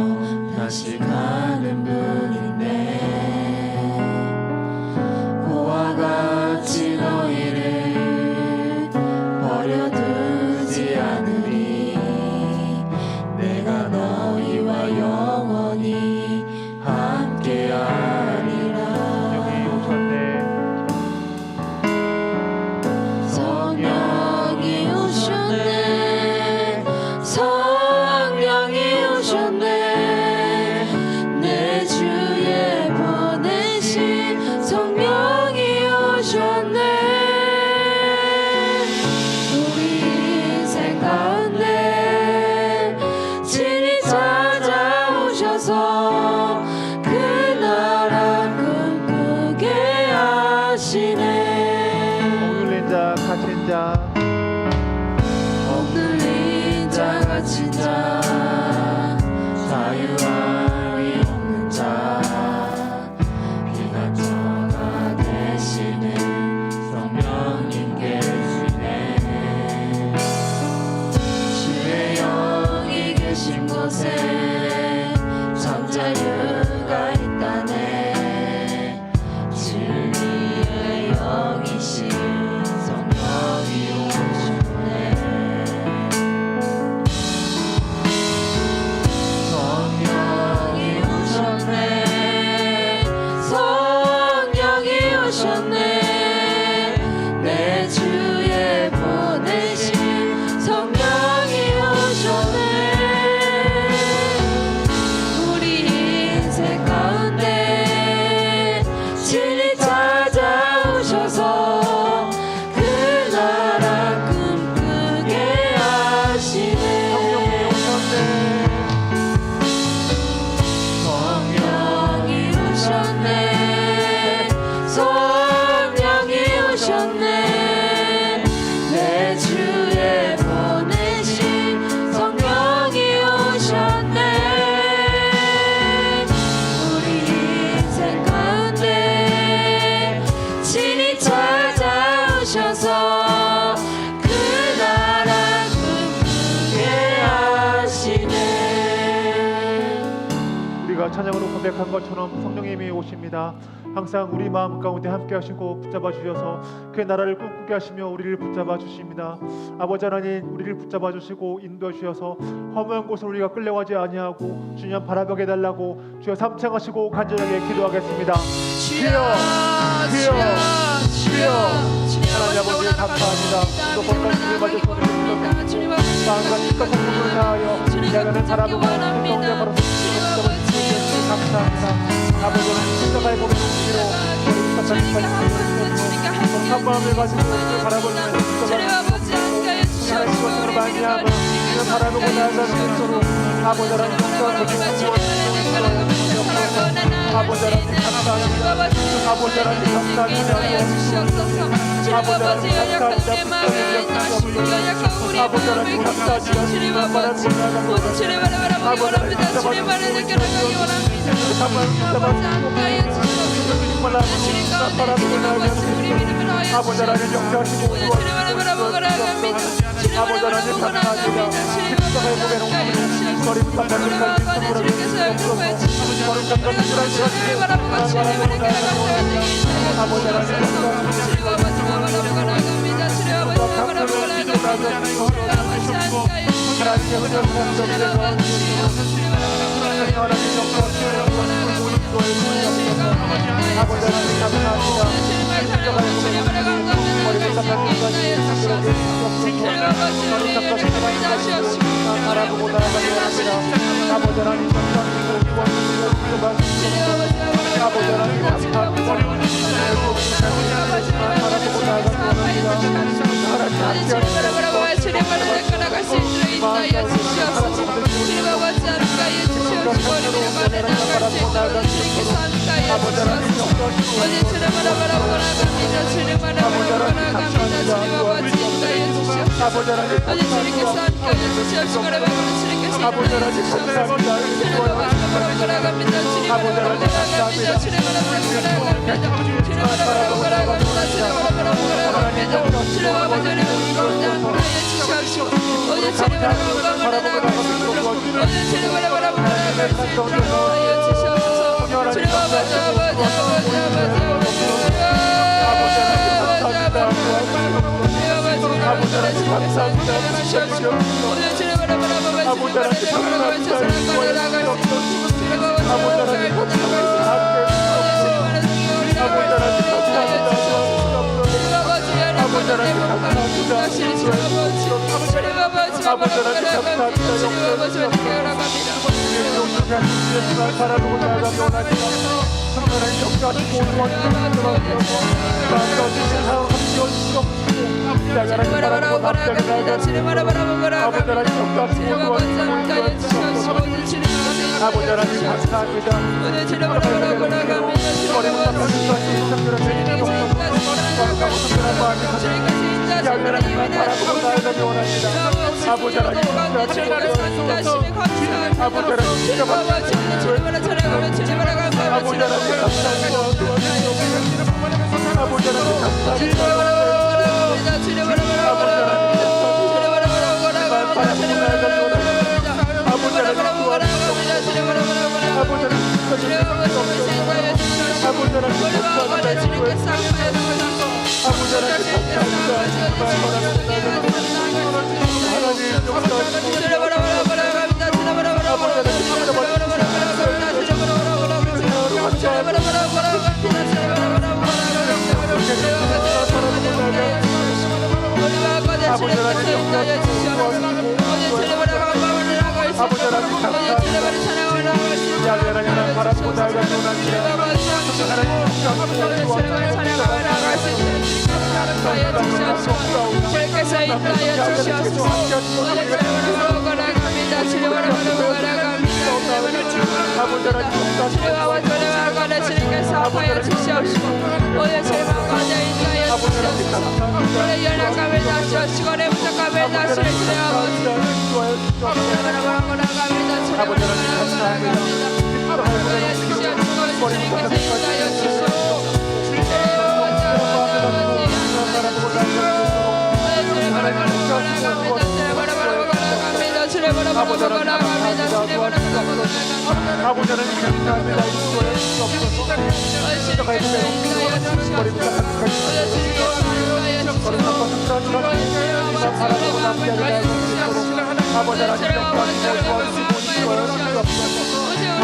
다시 가는 분인데 그와 같이 너희를 버려두지 않으리 내가 너희와 영원히 함께하리라 여기 오셨네. 성령이 오셨네 성령이 오셨네 내 주에 보내신 성령이 오셨네 우리 인생 가운데 친히 찾아오셔서 그 나라 꿈꾸게 하시네 오늘린 자 갇힌 자 억눌린 자 갇힌 자 자유함이 없는 자 피난처가 되시는 성령님 계시네 주의 영이 계신 곳에 참 자유가 있다네 진리의 영이신 성령이 오시네 성령이 오셨네 성령이 오셨네 내 주에 보내신 성령이 오셨네 우리 인생 가운데 친히 찾아오셔서 그 나라 꿈꾸게 하시네 성령이 오셨네 성령이 오셨네 내 주에 보내신 성령이 오셨네 우리 인생 가운데 친히 찾아오셔서 그 나라 꿈꾸게 하시네 우리가 찬양으로 고백한 것처럼 성령님이 오십니다. 항상 우리 마음 가운데 함께 하시고 붙잡아 주셔서 그 나라를 꿈꾸게 하시며 우리를 붙잡아 주십니다. 아버지 하나님 우리를 붙잡아 주시고 인도해 주셔서 험한 곳을 우리가 끌려가지 아니하고 주님 바라보게 달라고 주여 삼창하시고 간절하게 기도하겠습니다. 주여 주여 주여 하나님 아버지 감사합니다. 또 건강을 맞아 손을 마음과 뜻과 성품을 다하여 야간을 바라보고 가운데 바로 감사합니다. 아버지는 십자가의 몸의 용기로 우리 부탁하기까지 한 마음을 가지고 우리를 바라보는 하나님 것으로 말미암아 우리를 바라보고 나아가는 것으로 아버지 하나님 영광을 아버지 하나님 감사합니다. 아버지 하나님 감사합니다. 아버지 하나님 감사합니다. 아버지 하나님 감사합니다. 바라보고 나아가는 아버지 하나님 아버지 하나님 역사하시고 아버지 하나님 감사합니다. 십자가의 몸에 농담을 거리 부탁하는 아버지 하나님 바라보고 나아가는 아버지 하나님 아버지 하나님 감사합니다. 바라보고 나아가는 감사합니다. 주시옵시고 오늘 주님 바라보라 아버지 하나님 감사합니다. 바라보고 나아가며 원하시나 하나님 역사하시고 도와주시옵소서. 마음과 뜻을 함께 해주시옵시고 나가라니 바라보고 남자를 나아가시고 아버지 하나님 역사하시고 도와주시옵소서. 아버지 하나님 감사합니다. 어리고 착한 인사하시고 참들한 특별한 마음이 가득 하나님만 바라보고 나아가며 원하시나 아버지 하나님 역사하시고 아버지 하나님 진짜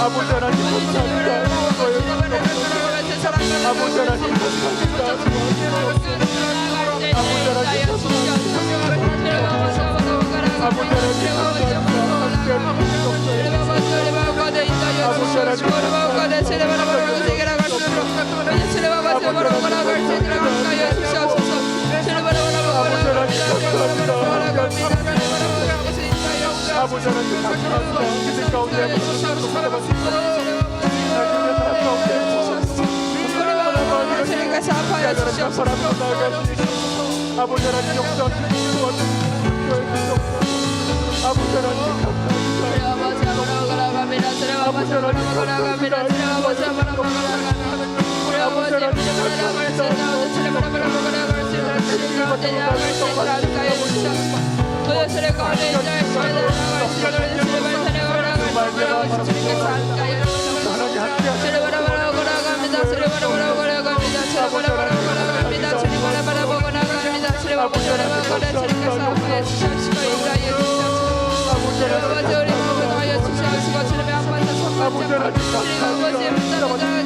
아버지 하나님 감사합니다. 아버지 하나님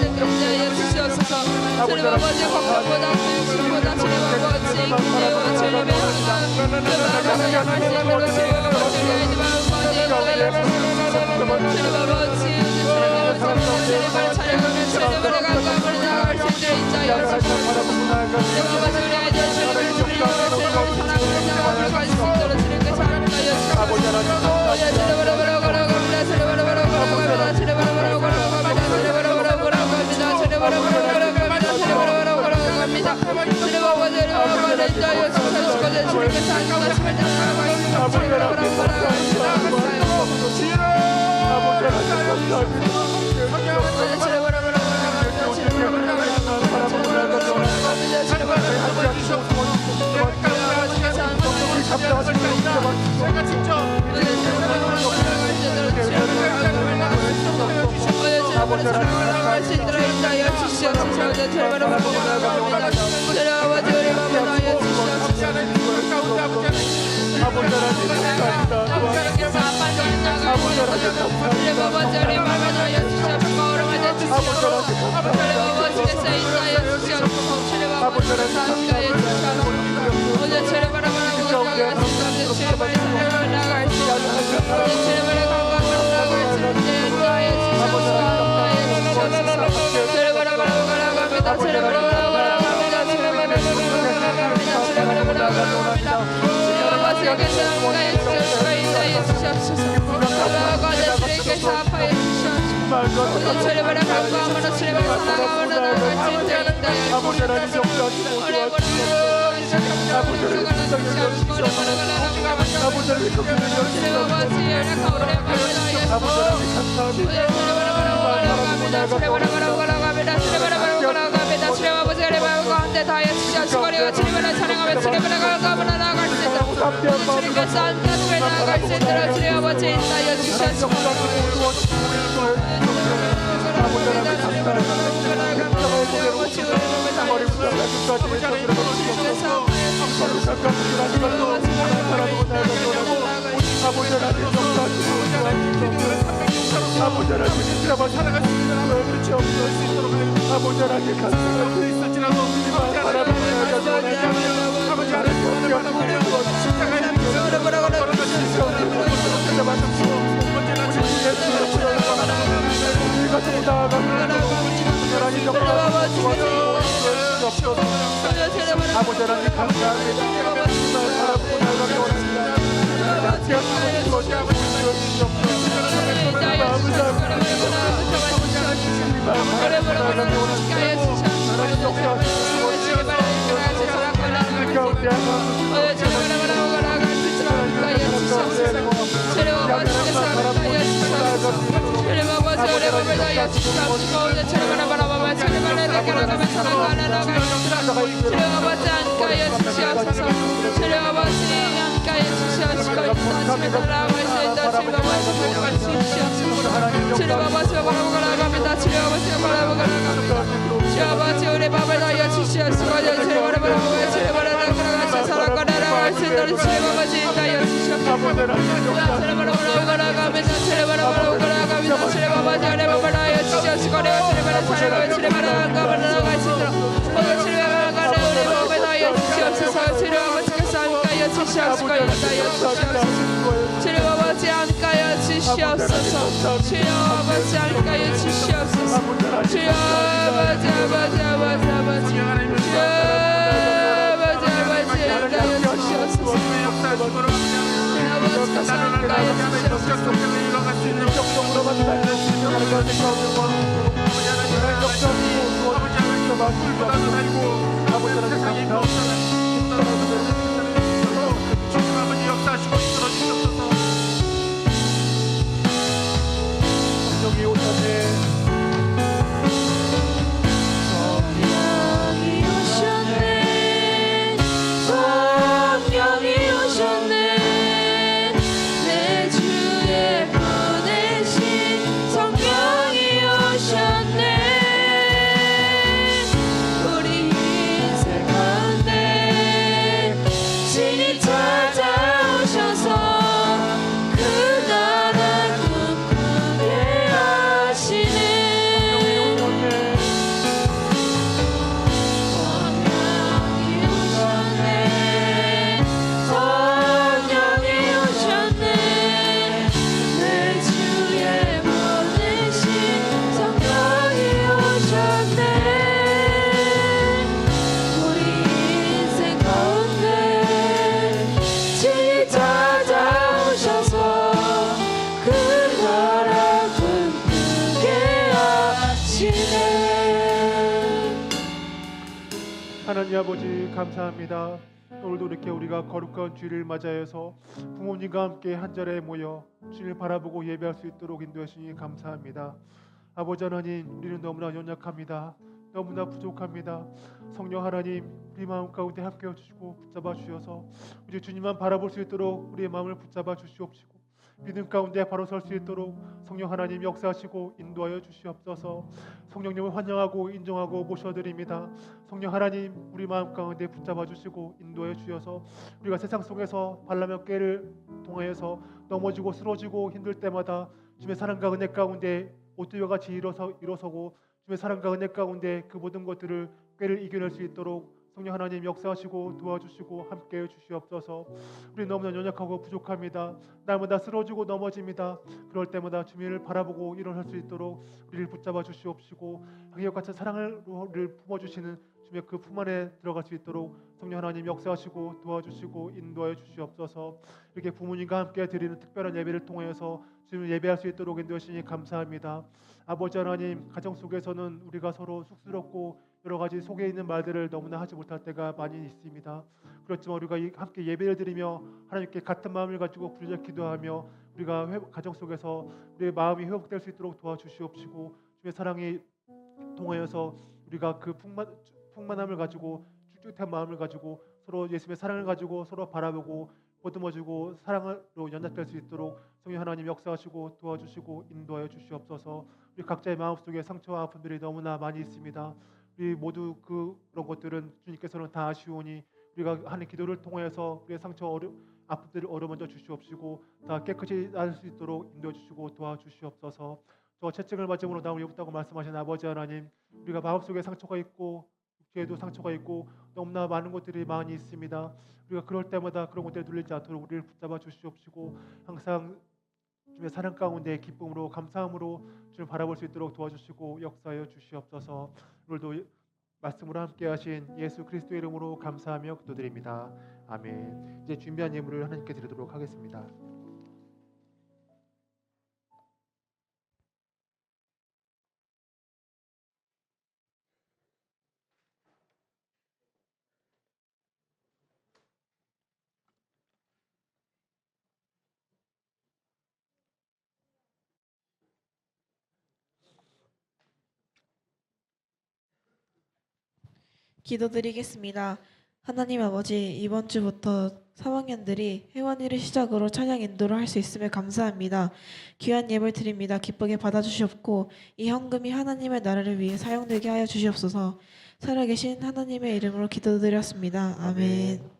제가 직접 주님 바라보고 나아갑니다. 주님 아버지 우리 마음을 다하여 주시옵소서. 아버지 하나님 감사합니다. 하나님께서 아빠를 나가시옵소서. 주님 아버지 우리 마음을 다하여 주시옵소서. 거룩하게 주시옵소서. 주님 아버지께서 인도하여 주시옵소서. 주님 아버지께서 함께하여 주시옵소서. 오늘 주님 바라보고 나아가시옵소서. 주님 바라보고 나아가시옵소서. 오늘 주님 바라보고 나아가시옵소서. 인도하여 주시옵소서. 주님 바라보고 나아갑니다. 주님 바라보고 나아갑니다. 주님 바라보고 나아갑니다. 주님 바라보고 나아갑니다. 주님 아버지께서 함께하여 주시옵소서. 인도하여 주시옵소서. 주님 주님께서 아파해 주시옵소서. 오늘 주님 바라보고 아무나 주님 사랑하며 나아갈 수 있도록 인도하여 아버지 하나님 주시옵소서. 역사하시고 오늘 아버지 하나님 주님 아버지 연약한 우리 아버지 하나님 감사합니다. 주님 아버지 우리 마음과 함께 다하여 주시옵시고 우리가 주님을 사랑하며 주님을 가까우나 나아갈 수 있도록 주님께서 함께 나아갈 수 있도록 주님 아버지 인도하여 주시옵시고 아버지 하나님 잡아 살아갈 수 있는 그렇지 없어지도록 아버지 하나님 감사합니다. 바라보고 아버지 하나님 아버지 하나님 감사합니다. 바라보고 아버지 우리 마음을 다하여 주시옵소서. 주님을 바라보며 주님을 나아가시 살아가라 나아갈 수 있도록 주님 아버지 인도하여 주시옵소서. 주님을 나아갑니다. 주님을 나아갑니다. 주님 아버지 우리 마음을 다하여 주시옵소서. 내가 주님을 사랑하며 주님을 나아갈 수 있도록 오늘 주님을 나아가는 우리 마음을 다하여 주시옵소서. 주님 아버지께서 함께하여 주시옵소서. 인도하여 주시옵소서. 주님 아버지 함께하여 주시옵소서. 주님 아버지 함께하여 주시옵소서. 주님 아버지 아버지 아버지 아버지 주님 아버지 아버지 함께하여 주시옵소서. 주님 아버지께서 함께하여 주시옵소서. 성령이 오셨네. 내 주에 보내신 성령이 오셨네. 우리 인생 가운데 신이 찾아오셔서 그 나라 꿈꾸게 하시네. 성령이 오셨네. 성령이 오셨네. 내 주에 보내신 성령이 오셨네. 우리 인생 가운데 신이 찾아오셔서 그 나라 꿈꾸게 하시네. 하나님 아버지 감사합니다. 오늘도 이렇게 우리가 거룩한 주일을 맞이하여서 부모님과 함께 한 자리에 모여 주님을 바라보고 예배할 수 있도록 인도해 주시니 감사합니다. 아버지 하나님, 우리는 너무나 연약합니다. 너무나 부족합니다. 성령 하나님, 우리 마음 가운데 함께해 주시고 붙잡아 주셔서 이제 주님만 바라볼 수 있도록 우리의 마음을 붙잡아 주시옵시고 믿음 가운데 바로 설 수 있도록 성령 하나님 역사하시고 인도하여 주시옵소서. 성령님을 환영하고 인정하고 모셔드립니다. 성령 하나님 우리 마음 가운데 붙잡아 주시고 인도해 주셔서 우리가 세상 속에서 발라면 깨를 통하여서 넘어지고 쓰러지고 힘들 때마다 주님의 사랑과 은혜 가운데 오뚜와 같이 일어서고 주님의 사랑과 은혜 가운데 그 모든 것들을 꾀를 이겨낼 수 있도록 성령 하나님 역사하시고 도와주시고 함께해 주시옵소서. 우리 너무나 연약하고 부족합니다. 날마다 쓰러지고 넘어집니다. 그럴 때마다 주님을 바라보고 일어설 수 있도록 우리를 붙잡아 주시옵시고 하기와 같은 사랑을 품어주시는 주님의 그 품 안에 들어갈 수 있도록 성령 하나님 역사하시고 도와주시고 인도하여 주시옵소서. 이렇게 부모님과 함께 드리는 특별한 예배를 통하여서 주님을 예배할 수 있도록 인도하시니 감사합니다. 아버지 하나님, 가정 속에서는 우리가 서로 쑥스럽고 여러 가지 속에 있는 말들을 너무나 하지 못할 때가 많이 있습니다. 그렇지만 우리가 함께 예배를 드리며 하나님께 같은 마음을 가지고 부르짖어 기도하며 우리가 가정 속에서 우리의 마음이 회복될 수 있도록 도와주시옵시고 주의 사랑이 통하여서 우리가 그 풍만함을 가지고 쭉쭉한 마음을 가지고 서로 예수님의 사랑을 가지고 서로 바라보고 보듬어주고 사랑으로 연합될 수 있도록 성령 하나님 역사하시고 도와주시고 인도하여 주시옵소서. 우리 각자의 마음속에 상처와 아픔들이 너무나 많이 있습니다. 우리 모두 그런 것들은 주님께서는 다 아시오니 우리가 하는 기도를 통해서 우리의 상처 아픔들을 어루만져 주시옵시고 다 깨끗이 나을 수 있도록 인도해 주시고 도와주시옵소서. 저 채찍을 맞음으로 나를 입었다고 말씀하신 아버지 하나님, 우리가 마음속에 상처가 있고 육체에도 상처가 있고 너무나 많은 것들이 많이 있습니다. 우리가 그럴 때마다 그런 것들에 눌리지 않도록 우리를 붙잡아 주시옵시고 항상 주님의 사랑 가운데 기쁨으로 감사함으로 주를 바라볼 수 있도록 도와주시고 역사하여 주시옵소서. 오늘도 말씀으로 함께하신 예수 그리스도의 이름으로 감사하며 기도드립니다. 아멘. 이제 준비한 예물을 하나님께 드리도록 하겠습니다. 기도드리겠습니다. 하나님 아버지, 이번 주부터 3학년들이 회원일을 시작으로 찬양 인도를 할 수 있음을 감사합니다. 귀한 예물 드립니다. 기쁘게 받아주시옵고 이 헌금이 하나님의 나라를 위해 사용되게 하여 주시옵소서. 살아계신 하나님의 이름으로 기도드렸습니다. 아멘.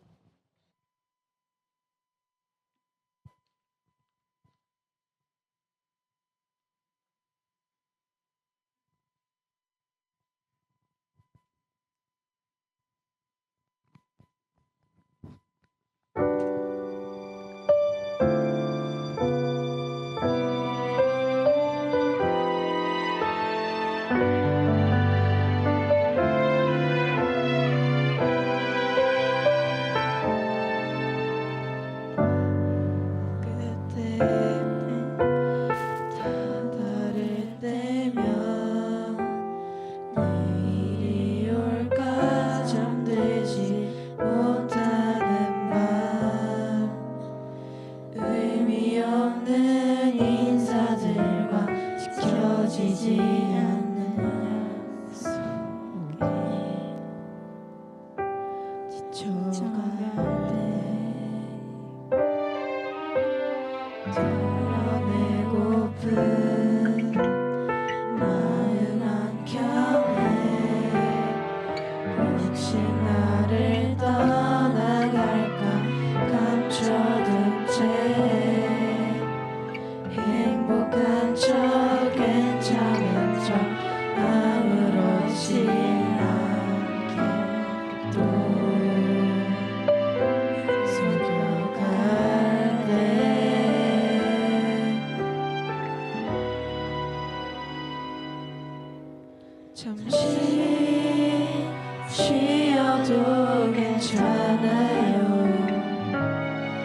쉬어도 괜찮아요.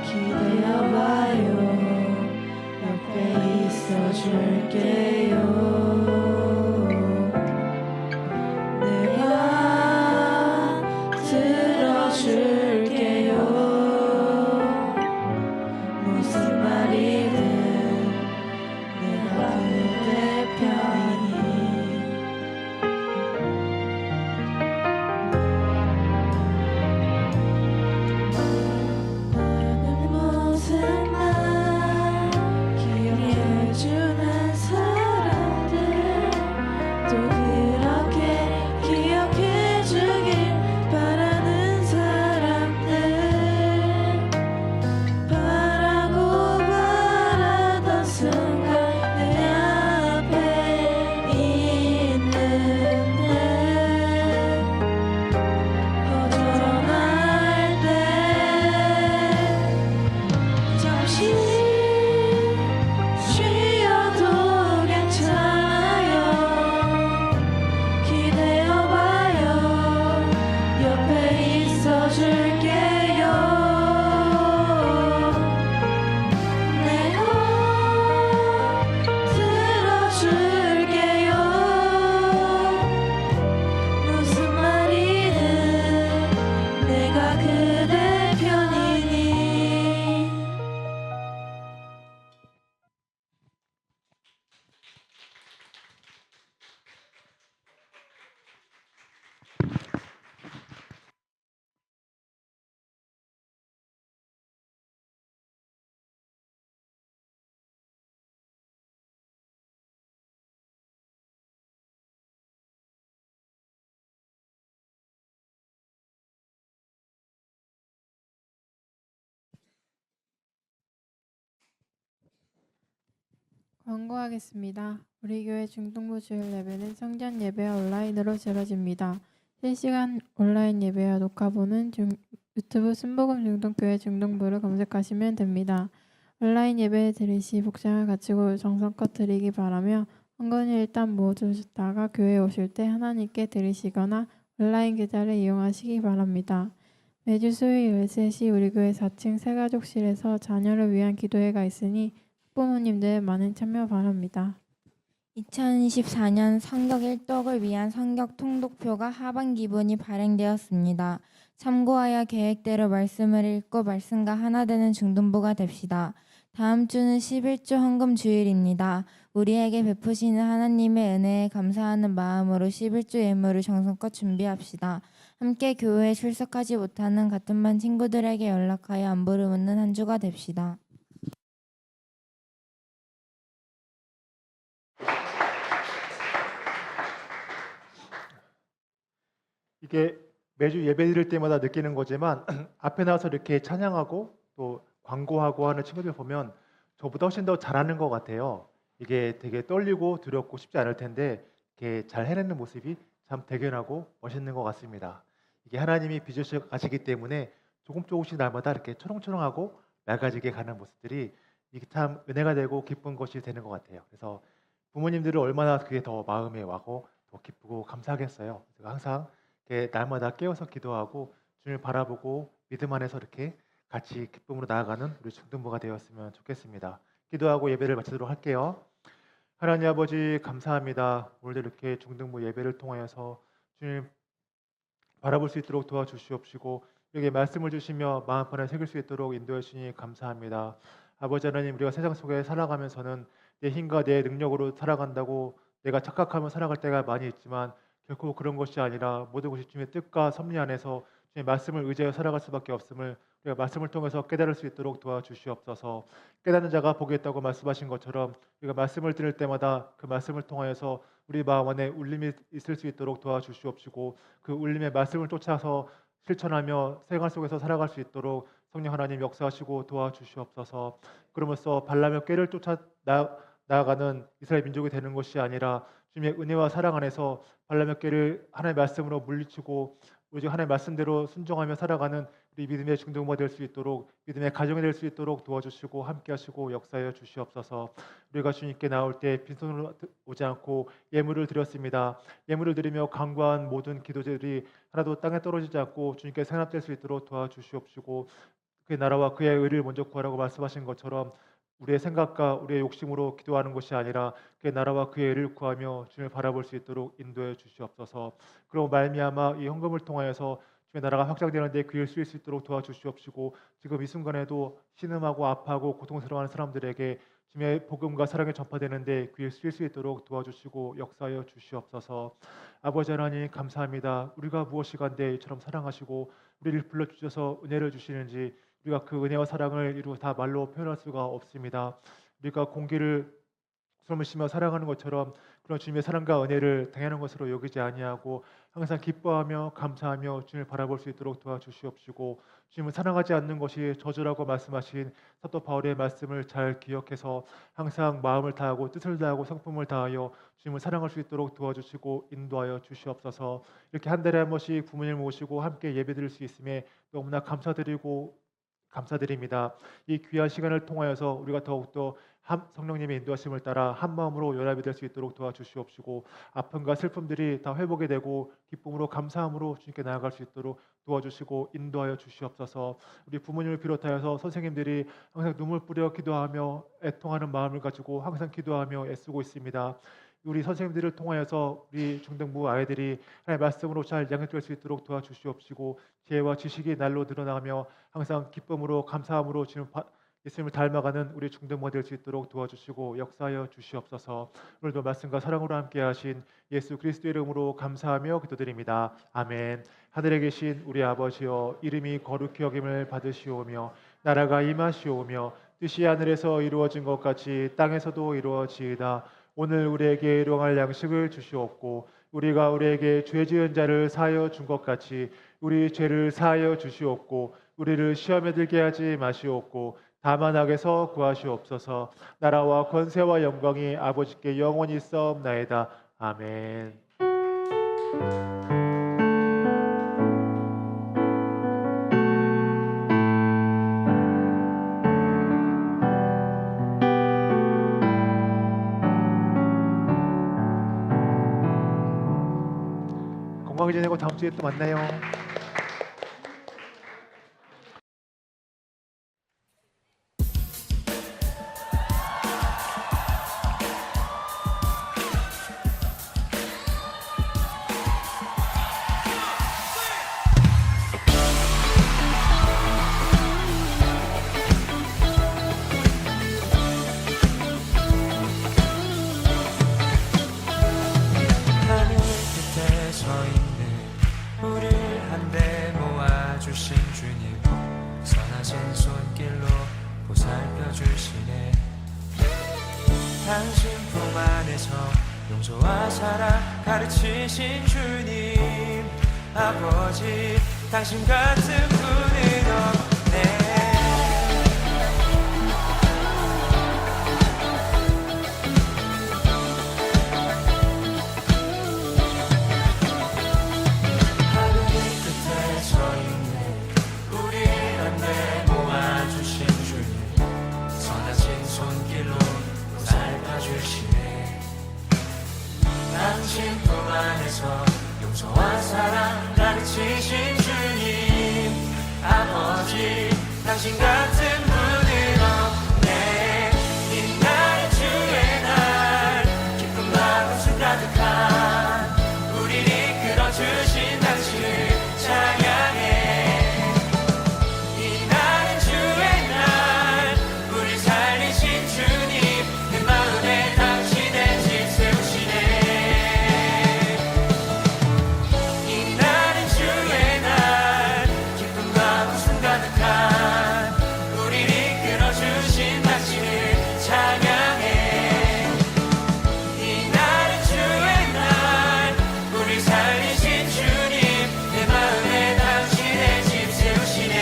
기대어봐요. 옆에 있어줄게요. 내가 들어줄게요. 무슨 말이든 내가 그대 편이니. 광고하겠습니다. 우리 교회 중등부 주일 예배는 성전 예배와 온라인으로 치러집니다. 실시간 온라인 예배와 녹화본은 유튜브 순복음 중동교회 중등부를 검색하시면 됩니다. 온라인 예배 드릴 시 복장을 갖추고 정성껏 드리기 바라며 헌금을 일단 모아주셨다가 교회에 오실 때 하나님께 드리시거나 온라인 계좌를 이용하시기 바랍니다. 매주 수요일 13시 우리 교회 4층 새가족실에서 자녀를 위한 기도회가 있으니 부모님들 많은 참여 바랍니다. 2024년 성격 1독을 위한 성격 통독표가 하반기분이 발행되었습니다. 참고하여 계획대로 말씀을 읽고 말씀과 하나 되는 중등부가 됩시다. 다음 주는 11주 헌금 주일입니다. 우리에게 베푸시는 하나님의 은혜에 감사하는 마음으로 11주 예물을 정성껏 준비합시다. 함께 교회에 출석하지 못하는 같은 반 친구들에게 연락하여 안부를 묻는 한 주가 됩시다. 이게 매주 예배 드릴 때마다 느끼는 거지만 앞에 나와서 이렇게 찬양하고 또 광고하고 하는 친구들 보면 저보다 훨씬 더 잘하는 것 같아요. 이게 되게 떨리고 두렵고 쉽지 않을 텐데 이렇게 잘 해내는 모습이 참 대견하고 멋있는 것 같습니다. 이게 하나님이 빚으셔 가시기 때문에 조금씩 날마다 이렇게 초롱초롱하고 맑아지게 가는 모습들이 이게 참 은혜가 되고 기쁜 것이 되는 것 같아요. 그래서 부모님들은 얼마나 그게 더 마음에 와고 더 기쁘고 감사하겠어요. 제가 항상 이렇게 날마다 깨어서 기도하고 주님을 바라보고 믿음 안에서 이렇게 같이 기쁨으로 나아가는 우리 중등부가 되었으면 좋겠습니다. 기도하고 예배를 마치도록 할게요. 하나님 아버지 감사합니다. 오늘도 이렇게 중등부 예배를 통하여서 주님 바라볼 수 있도록 도와주시옵시고 여기에 말씀을 주시며 마음판에 새길 수 있도록 인도해 주시니 감사합니다. 아버지 하나님, 우리가 세상 속에 살아가면서는 내 힘과 내 능력으로 살아간다고 내가 착각하며 살아갈 때가 많이 있지만 결코 그런 것이 아니라 모든 것이 주님의 뜻과 섭리 안에서 주님의 말씀을 의지하여 살아갈 수밖에 없음을 우리가 말씀을 통해서 깨달을 수 있도록 도와주시옵소서. 깨닫는 자가 복이 있다고 말씀하신 것처럼 우리가 말씀을 들을 때마다 그 말씀을 통하여서 우리 마음 안에 울림이 있을 수 있도록 도와주시옵시고 그 울림의 말씀을 쫓아서 실천하며 생활 속에서 살아갈 수 있도록 성령 하나님 역사하시고 도와주시옵소서. 그러면서 발람의 꾀를 쫓아 나아가는 이스라엘 민족이 되는 것이 아니라 주님의 은혜와 사랑 안에서 발람의 꾀를 하나님의 말씀으로 물리치고 오직 하나님의 말씀대로 순종하며 살아가는 우리 믿음의 중등부가 될 수 있도록 믿음의 가정이 될 수 있도록 도와주시고 함께하시고 역사하여 주시옵소서. 우리가 주님께 나올 때 빈손으로 오지 않고 예물을 드렸습니다. 예물을 드리며 간구한 모든 기도들이 하나도 땅에 떨어지지 않고 주님께 생합될 수 있도록 도와주시옵시고 그의 나라와 그의 의를 먼저 구하라고 말씀하신 것처럼 우리의 생각과 우리의 욕심으로 기도하는 것이 아니라 그의 나라와 그의 의를 구하며 주님을 바라볼 수 있도록 인도해 주시옵소서. 그리고 말미암아 이 헌금을 통하여서 주님의 나라가 확장되는데 귀를 쓰일 수 있도록 도와주시옵시고 지금 이 순간에도 신음하고 아파하고 고통스러워하는 사람들에게 주님의 복음과 사랑이 전파되는데 귀를 쓰일 수 있도록 도와주시고 역사하여 주시옵소서. 아버지 하나님 감사합니다. 우리가 무엇이간데 이처럼 사랑하시고 우리를 불러주셔서 은혜를 주시는지 우리가 그 은혜와 사랑을 이루 다 말로 표현할 수가 없습니다. 우리가 공기를 숨을 쉬며 살아가는 것처럼 그런 주님의 사랑과 은혜를 당연한 것으로 여기지 아니하고 항상 기뻐하며 감사하며 주님을 바라볼 수 있도록 도와주시옵시고 주님을 사랑하지 않는 것이 저주라고 말씀하신 사도 바울의 말씀을 잘 기억해서 항상 마음을 다하고 뜻을 다하고 성품을 다하여 주님을 사랑할 수 있도록 도와주시고 인도하여 주시옵소서. 이렇게 한 달에 한 번씩 부모님을 모시고 함께 예배드릴 수 있음에 너무나 감사드립니다. 이 귀한 시간을 통하여서 우리가 더욱더 성령님의 인도하심을 따라 한 마음으로 연합이 될 수 있도록 도와주시옵시고 아픔과 슬픔들이 다 회복이 되고 기쁨으로 감사함으로 주님께 나아갈 수 있도록 도와주시고 인도하여 주시옵소서. 우리 부모님을 비롯하여서 선생님들이 항상 눈물 뿌려 기도하며 애통하는 마음을 가지고 항상 기도하며 애쓰고 있습니다. 우리 선생님들을 통하여서 우리 중등부 아이들이 하나님의 말씀으로 잘 양육될 수 있도록 도와주시옵시고 지혜와 지식이 날로 늘어나며 항상 기쁨으로 감사함으로 예수님을 닮아가는 우리 중등부가 될 수 있도록 도와주시고 역사하여 주시옵소서. 오늘도 말씀과 사랑으로 함께하신 예수 그리스도의 이름으로 감사하며 기도드립니다. 아멘. 하늘에 계신 우리 아버지여, 이름이 거룩히 여김을 받으시오며 나라가 임하시오며 뜻이 하늘에서 이루어진 것 같이 땅에서도 이루어지이다. 오늘 우리에게 일용할 양식을 주시옵고 우리가 우리에게 죄 지은 자를 사하여 준 것 같이 우리 죄를 사하여 주시옵고 우리를 시험에 들게 하지 마시옵고 다만 악에서 구하시옵소서. 나라와 권세와 영광이 아버지께 영원히 있사옵나이다. 아멘. 건강히 지내고 다음 주에 또 만나요. 하늘 끝에 서 있는 우릴 한데 모아주신 주님, 선하신 손길로 보살펴 주시네. 당신 품 안에서 용서와 사랑 가르치신 주님, 아버지 당신 같은 분은 없네. 하늘 끝에 서 있는 우리 안에 모아주신 주님, 선하신 손길로 살펴주시네. 당신 품 안에서 용서와 사랑 가르치신 주님, 아버지 당신 같은 분은 없네. 이날 주의 날 기쁨과 웃음 가득한 우리를 이끌어주신 당신을 찬양해. 이날은 주의 날 우리 살리신 주님, 내 마음에 당신의 집 세우시네. 이날은 주의 날 기쁨과 웃음 가득한 우리를 이끌어주신 당신을 찬양해. 이날은 주의 날 우리 살리신 주님, 내 마음에 당신의 집 세우시네.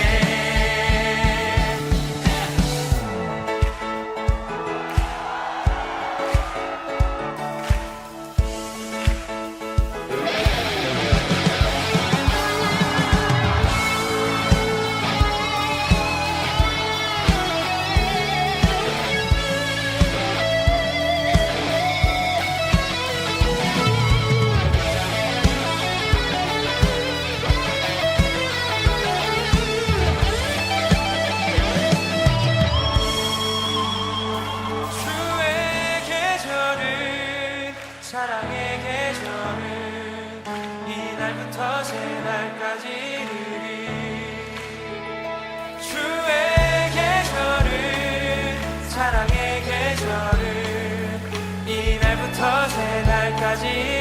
주의 계절은 사랑의 계절은 이날부터 새날까지 이르리. 주의 계절은 사랑의 계절은 이날부터 새날까지